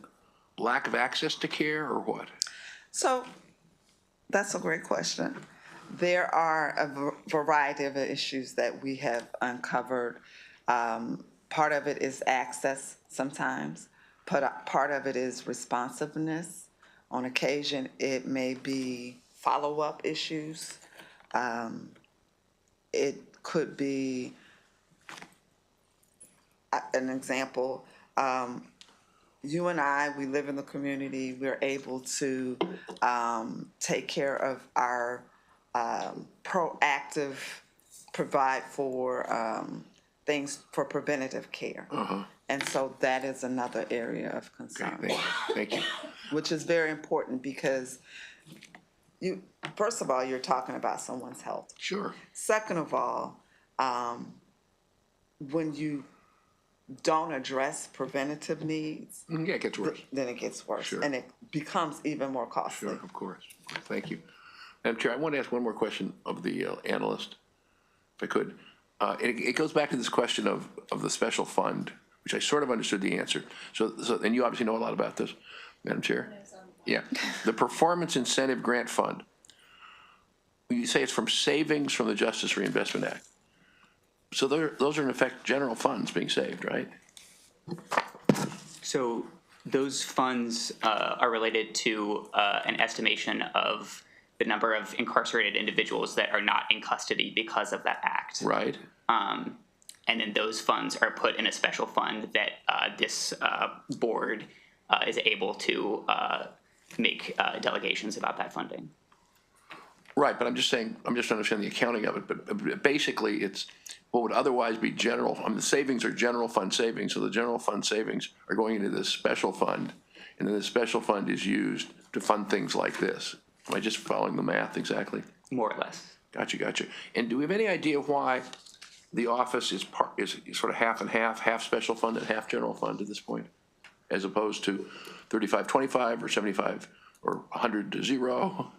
H: lack of access to care or what?
L: So that's a great question. There are a variety of issues that we have uncovered. Part of it is access sometimes. Part of it is responsiveness. On occasion, it may be follow-up issues. It could be, an example, you and I, we live in the community, we're able to take care of our proactive, provide for things for preventative care. And so that is another area of concern.
H: Thank you.
L: Which is very important because first of all, you're talking about someone's health.
H: Sure.
L: Second of all, when you don't address preventative needs,
H: Yeah, it gets worse.
L: then it gets worse.
H: Sure.
L: And it becomes even more costly.
H: Sure, of course. Thank you. Madam Chair, I want to ask one more question of the analyst, if I could. It goes back to this question of the special fund, which I sort of understood the answer. So, and you obviously know a lot about this, Madam Chair. Yeah. The Performance Incentive Grant Fund, you say it's from savings from the Justice Reinvestment Act. So those are in effect general funds being saved, right?
K: So those funds are related to an estimation of the number of incarcerated individuals that are not in custody because of that act.
H: Right.
K: And then those funds are put in a special fund that this board is able to make delegations about that funding.
H: Right, but I'm just saying, I'm just trying to understand the accounting of it, but basically it's what would otherwise be general, the savings are general fund savings, so the general fund savings are going into this special fund, and then the special fund is used to fund things like this. Am I just following the math exactly?
K: More or less.
H: Gotcha. And do we have any idea why the office is sort of half and half special fund and half general fund at this point, as opposed to 35-25 or 75 or 100 to 0?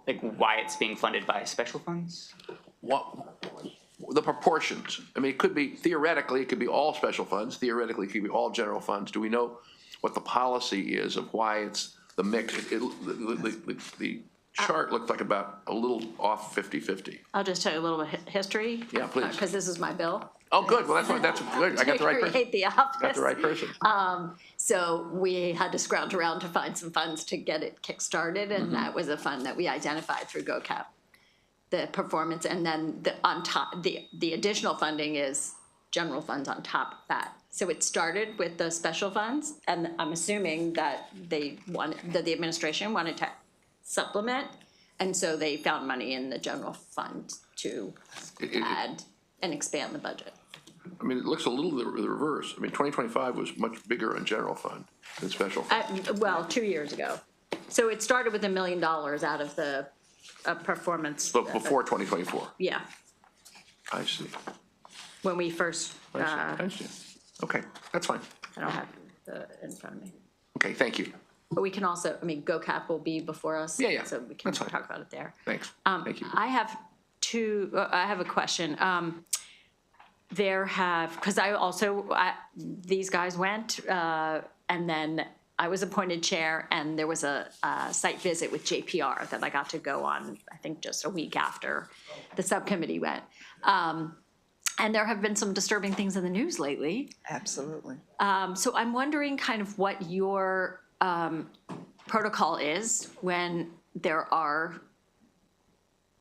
K: Like why it's being funded by special funds?
H: The proportions. I mean, it could be, theoretically, it could be all special funds. Theoretically, it could be all general funds. Do we know what the policy is of why it's the mix, the chart looked like about a little off 50-50.
A: I'll just tell you a little bit history.
H: Yeah, please.
A: Because this is my bill.
H: Oh, good, well, that's good, I got the right person.
A: Create the office.
H: Got the right person.
A: So we had to scrounge around to find some funds to get it kickstarted, and
H: Mm-hmm.
A: that was a fund that we identified through GoCap, the performance, and then on top, the additional funding is general funds on top of that. So it started with the special funds, and I'm assuming that the administration wanted to supplement, and so they found money in the general fund to add and expand the budget.
H: I mean, it looks a little the reverse. I mean, 2025 was much bigger in general fund than special fund.
A: Well, 2 years ago. So it started with $1 million out of the performance.
H: But before 2024,
A: Yeah,
H: I see.
A: when we first,
H: I see. I understand. Okay, that's fine.
A: I don't have the in front of me.
H: Okay, thank you.
A: But we can also, I mean, GoCap will be before us.
H: Yeah, yeah,
A: So we can
H: that's fine.
A: talk about it there.
H: Thanks. Thank you.
A: I have a question. Because these guys went, and then I was appointed chair, and there was a site visit with JPR that I got to go on, I think just a week after the subcommittee went. And there have been some disturbing things in the news lately.
L: Absolutely.
A: So I'm wondering kind of what your protocol is when there are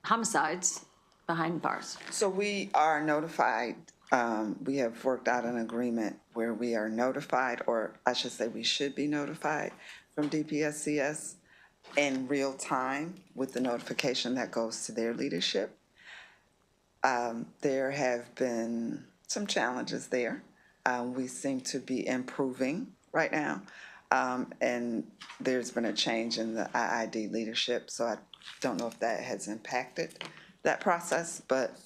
A: homicides behind bars.
L: So we are notified, we have worked out an agreement where we are notified, or I should say we should be notified from DPSCS in real time with the notification that goes to their leadership. There have been some challenges there. We seem to be improving right now. And there's been a change in the IID leadership, so I don't know if that has impacted that process, but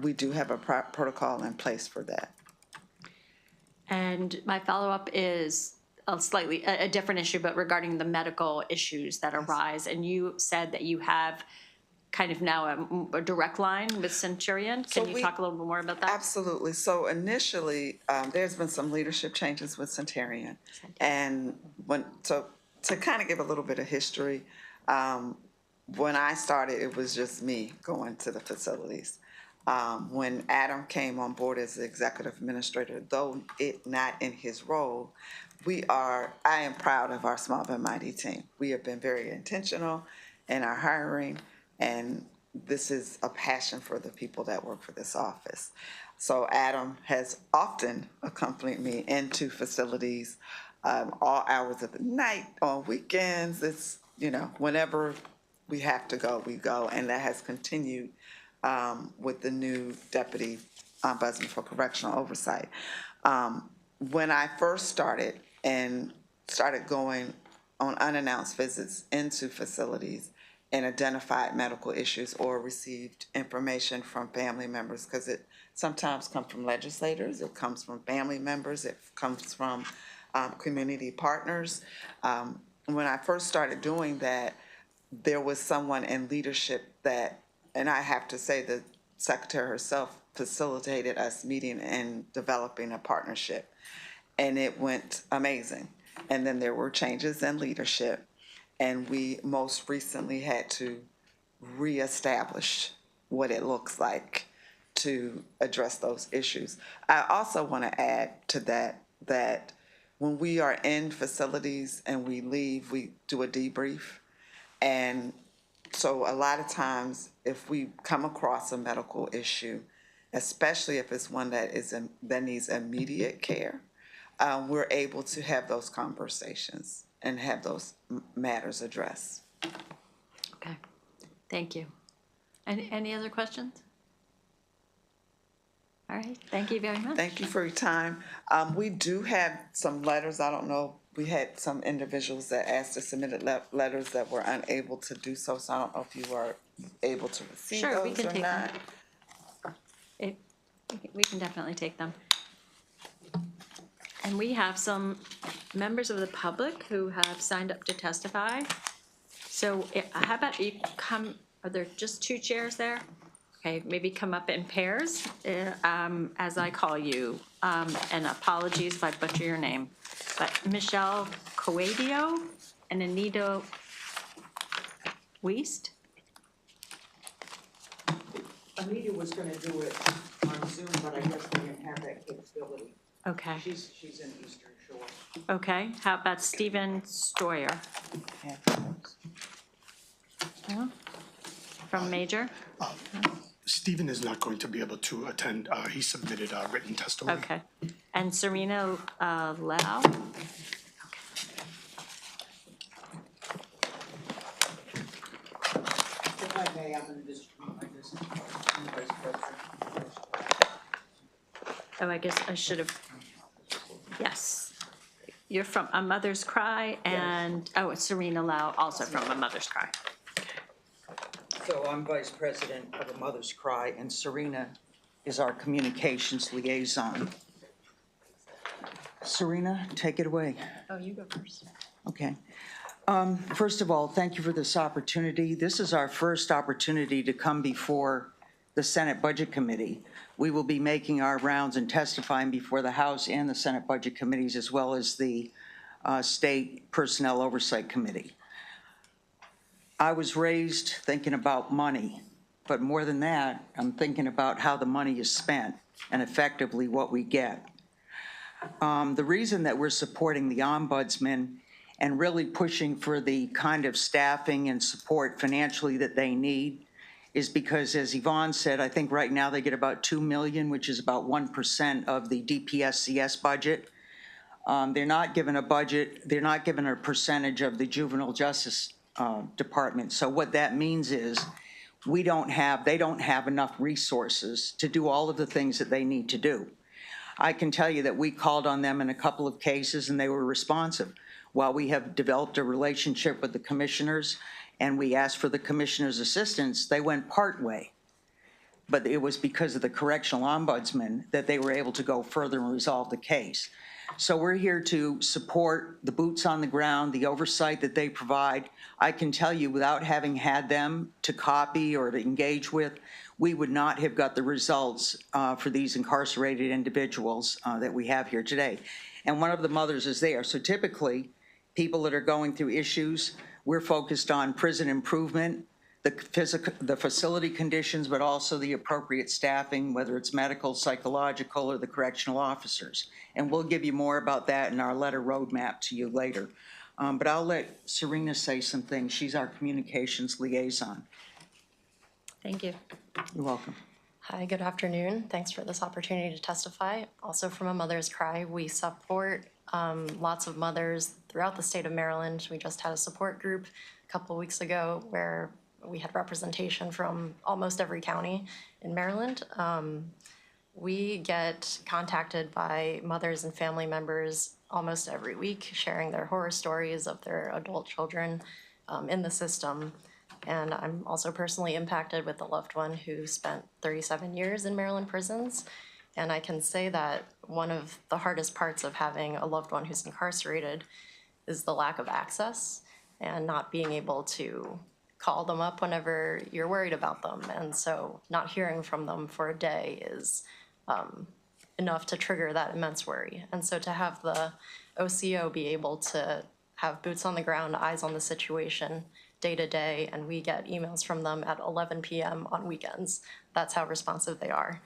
L: we do have a protocol in place for that.
A: And my follow-up is a different issue, but regarding the medical issues that arise. And you said that you have kind of now a direct line with Centurion. Can you talk a little bit more about that?
L: Absolutely. So initially, there's been some leadership changes with Centurion. And to kind of give a little bit of history, when I started, it was just me going to the facilities. When Adam came on board as the executive administrator, though not in his role, I am proud of our small but mighty team. We have been very intentional in our hiring, and this is a passion for the people that work for this office. So Adam has often accompanied me into facilities, all hours of the night, on weekends. It's, whenever we have to go, we go, and that has continued with the new Deputy Ombudsman for Correctional Oversight. When I first started going on unannounced visits into facilities and identified medical issues or received information from family members, because it sometimes comes from legislators, it comes from family members, it comes from community partners. When I first started doing that, there was someone in leadership that, and I have to say the secretary herself facilitated us meeting and developing a partnership. And it went amazing. And then there were changes in leadership. And we most recently had to reestablish what it looks like to address those issues. I also want to add to that when we are in facilities and we leave, we do a debrief. And so a lot of times, if we come across a medical issue, especially if it's one that needs immediate care, we're able to have those conversations and have those matters addressed.
A: Okay, thank you. Any other questions? All right, thank you very much.
L: Thank you for your time. We do have some letters. I don't know, we had some individuals that asked to submit letters that were unable to do so, so I don't know if you are able to receive
A: Sure, we
L: those
A: can
L: or
A: take
L: not.
A: them. We can definitely take them. And we have some members of the public who have signed up to testify. So how about you come, are there just 2 chairs there? Okay, maybe come up in pairs as I call you. And apologies if I butcher your name. But Michelle Coadio and Anita Weist?
M: Anita was gonna do it on Zoom, but I guess they didn't have that capability.
A: Okay,
M: She's in Eastern Shore.
A: okay. How about Stephen Stoyer? No? From Major?
N: Stephen is not going to be able to attend. He submitted written testimony.
A: Okay. And Serena Lau?
M: If I may, I'm gonna distribute my business. Vice President.
A: Oh, I guess I should have, yes. You're from A Mother's Cry and, oh, it's Serena Lau, also from A Mother's Cry.
M: So I'm Vice President of A Mother's Cry, and Serena is our communications liaison. Serena, take it away.
A: Oh, you go first.
M: Okay. First of all, thank you for this opportunity. This is our first opportunity to come before the Senate Budget Committee. We will be making our rounds and testifying before the House and the Senate Budget Committees, as well as the State Personnel Oversight Committee. I was raised thinking about money, but more than that, I'm thinking about how the money is spent and effectively what we get. The reason that we're supporting the ombudsman and really pushing for the kind of staffing and support financially that they need is because, as Yvonne said, I think right now they get about $2 million, which is about 1% of the DPSCS budget. They're not given a budget, they're not given a percentage of the juvenile justice department. So what that means is they don't have enough resources to do all of the things that they need to do. I can tell you that we called on them in a couple of cases and they were responsive. While we have developed a relationship with the commissioners and we asked for the commissioners' assistance, they went part way. But it was because of the correctional ombudsman that they were able to go further and resolve the case. So we're here to support the boots on the ground, the oversight that they provide. I can tell you, without having had them to copy or to engage with, we would not have got the results for these incarcerated individuals that we have here today. And one of the mothers is there. So typically, people that are going through issues, we're focused on prison improvement, the facility conditions, but also the appropriate staffing, whether it's medical, psychological, or the correctional officers. And we'll give you more about that in our letter roadmap to you later. But I'll let Serena say some things. She's our communications liaison.
A: Thank you.
M: You're welcome.
O: Hi, good afternoon. Thanks for this opportunity to testify. Also from A Mother's Cry, we support lots of mothers throughout the state of Maryland. We just had a support group a couple of weeks ago where we had representation from almost every county in Maryland. We get contacted by mothers and family members almost every week, sharing their horror stories of their adult children in the system. And I'm also personally impacted with a loved one who spent 37 years in Maryland prisons. And I can say that one of the hardest parts of having a loved one who's incarcerated is the lack of access and not being able to call them up whenever you're worried about them. And so not hearing from them for a day is enough to trigger that immense worry. And so to have the OCO be able to have boots on the ground, eyes on the situation day to day, and we get emails from them at 11 p.m. on weekends. That's how responsive they are.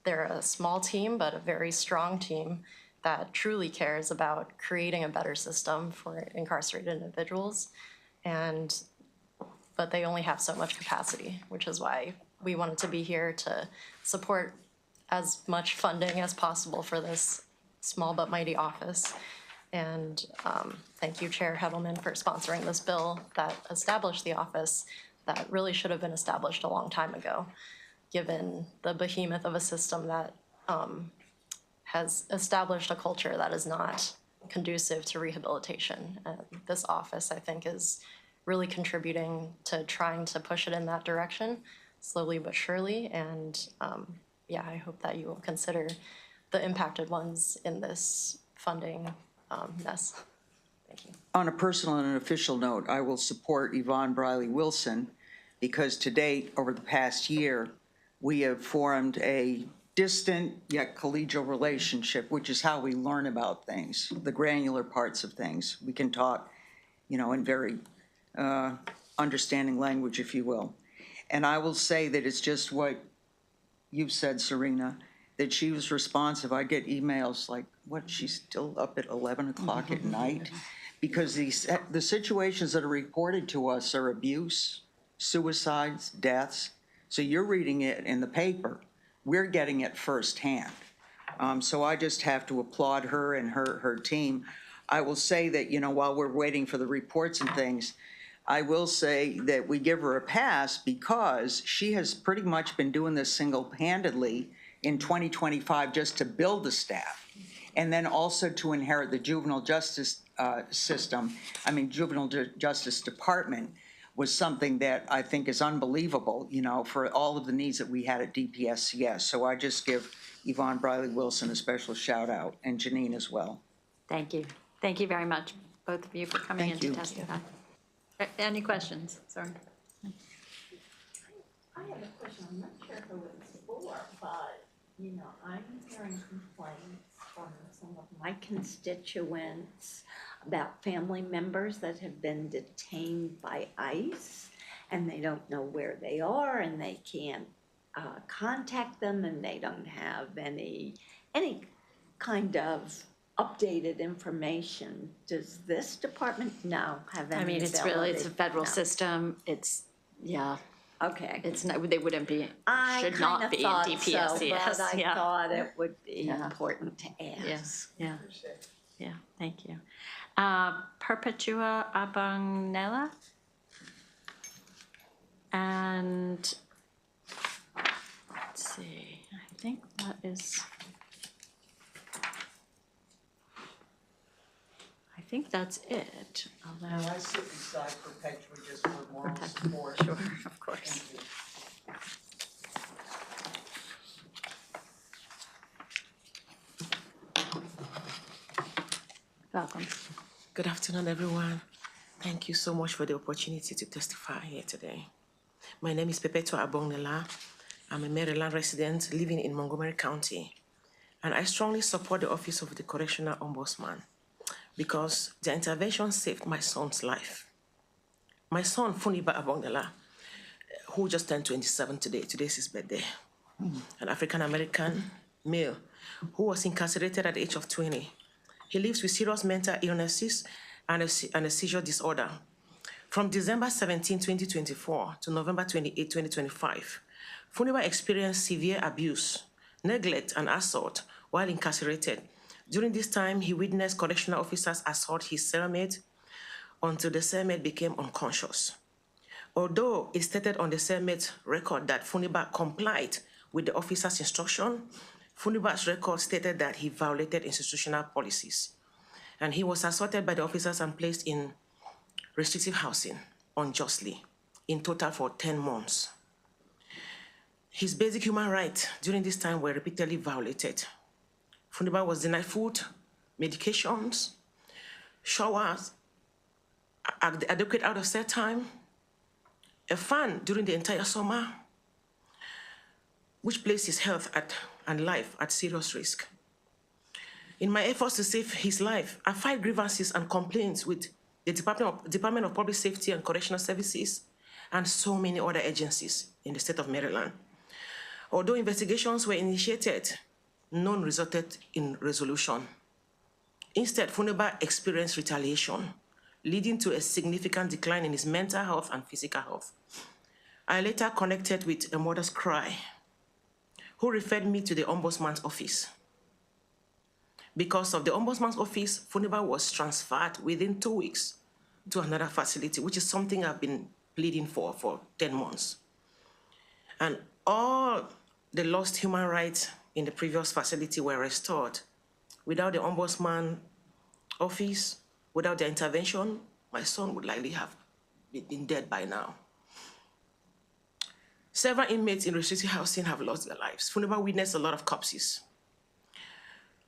O: They're a small team, but a very strong team that truly cares about creating a better system for incarcerated individuals. But they only have so much capacity, which is why we wanted to be here to support as much funding as possible for this small but mighty office. And thank you, Chair Hedelman, for sponsoring this bill that established the office that really should have been established a long time ago, given the behemoth of a system that has established a culture that is not conducive to rehabilitation. This office, I think, is really contributing to trying to push it in that direction, slowly but surely. And yeah, I hope that you will consider the impacted ones in this funding mess. Thank you.
M: On a personal and an official note, I will support Yvonne Briley Wilson because to date, over the past year, we have formed a distant yet collegial relationship, which is how we learn about things, the granular parts of things. We can talk, in very understanding language, if you will. And I will say that it's just what you've said, Serena, that she was responsive. I get emails like, what, she's still up at 11 o'clock at night? Because the situations that are reported to us are abuse, suicides, deaths. So you're reading it in the paper. We're getting it firsthand. So I just have to applaud her and her team. I will say that, while we're waiting for the reports and things, I will say that we give her a pass because she has pretty much been doing this single-handedly in 2025 just to build the staff and then also to inherit the juvenile justice justice department was something that I think is unbelievable, for all of the needs that we had at DPSCS. So I just give Yvonne Briley-Wilson a special shout out and Janine as well.
A: Thank you. Thank you very much, both of you, for coming in to testify. Any questions? Sorry.
D: I have a question. I'm not sure who it's for, but, I'm hearing complaints from some of my constituents about family members that have been detained by ICE and they don't know where they are and they can't contact them and they don't have any kind of updated information. Does this department have any ability?
A: It's a federal
D: No.
A: system.
D: Okay.
A: It's not, they wouldn't be, should
D: I
A: not
D: kinda
A: be in
D: thought
A: DPSCS.
D: so, but I
A: Yeah.
D: thought it would be
A: Yeah.
D: important to
A: Yes,
D: ask.
A: yeah, thank you. Perpetua Abonella. And, let's see, I think that is, I think that's it, although.
M: I sit beside Perpetua just for moral support.
A: Sure, of course. Welcome.
P: Good afternoon, everyone. Thank you so much for the opportunity to testify here today. My name is Perpetua Abongnela. I'm a Maryland resident living in Montgomery County, and I strongly support the Office of the Correctional Ombudsman because their intervention saved my son's life. My son, Funiba Abongnela, who just turned 27 today, today's his birthday, an African-American male who was incarcerated at the age of 20. He lives with serious mental illnesses and a seizure disorder. From December 17, 2024 to November 28, 2025, Funiba experienced severe abuse, neglect, and assault while incarcerated. During this time, he witnessed correctional officers assault his cellmate until the cellmate became unconscious. Although it stated on the cellmate's record that Funiba complied with the officer's instruction, Funiba's record stated that he violated institutional policies, and he was assaulted by the officers and placed in restrictive housing unjustly, in total for 10 months. His basic human rights during this time were repeatedly violated. Funiba was denied food, medications, showers, adequate out-of-cell time, a fan during the entire summer, which placed his health and life at serious risk. In my efforts to save his life, I filed grievances and complaints with the Department of Public Safety and Correctional Services and so many other agencies in the state of Maryland. Although investigations were initiated, none resulted in resolution. Instead, Funiba experienced retaliation, leading to a significant decline in his mental health and physical health. I later connected with a mother's cry, who referred me to the Ombudsman's office. Because of the Ombudsman's office, Funiba was transferred within 2 weeks to another facility, which is something I've been pleading for 10 months. And all the lost human rights in the previous facility were restored. Without the Ombudsman office, without their intervention, my son would likely have been dead by now. Several inmates in restricted housing have lost their lives. Funiba witnessed a lot of corpses.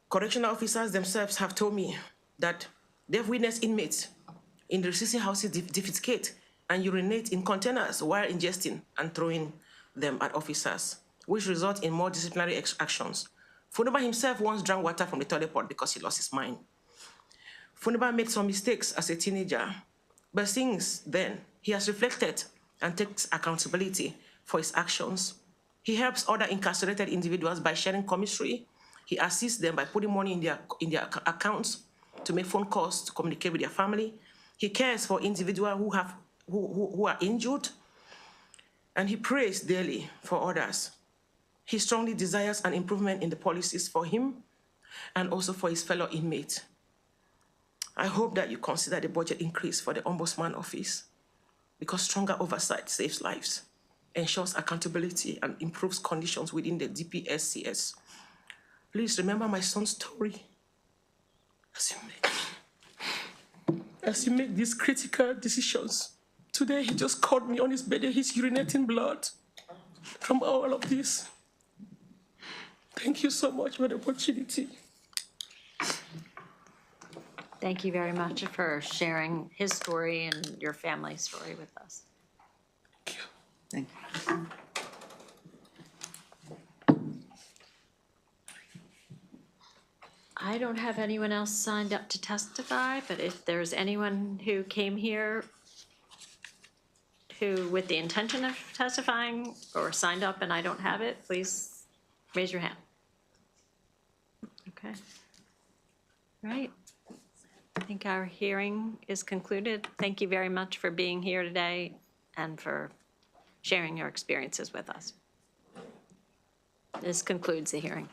P: Correctional officers themselves have told me that they've witnessed inmates in the restricted housing defecate and urinate in containers while ingesting and throwing them at officers, which result in more disciplinary actions. Funeba himself once drank water from the toilet pot because he lost his mind. Funeba made some mistakes as a teenager, but since then, he has reflected and takes accountability for his actions. He helps other incarcerated individuals by sharing commissary. He assists them by putting money in their accounts to make phone calls to communicate with their family. He cares for individuals who are injured, and he prays daily for others. He strongly desires an improvement in the policies for him and also for his fellow inmates. I hope that you consider the budget increase for the Ombudsman Office, because stronger oversight saves lives, ensures accountability, and improves conditions within the DPSCS. Please remember my son's story as you make these critical decisions. Today, he just called me on his bed and he's urinating blood from all of this. Thank you so much for the opportunity.
A: Thank you very much for sharing his story and your family's story with us.
M: Thank you.
A: I don't have anyone else signed up to testify, but if there's anyone who came here who, with the intention of testifying or signed up and I don't have it, please raise your hand. Okay. All right. I think our hearing is concluded. Thank you very much for being here today and for sharing your experiences with us. This concludes the hearing.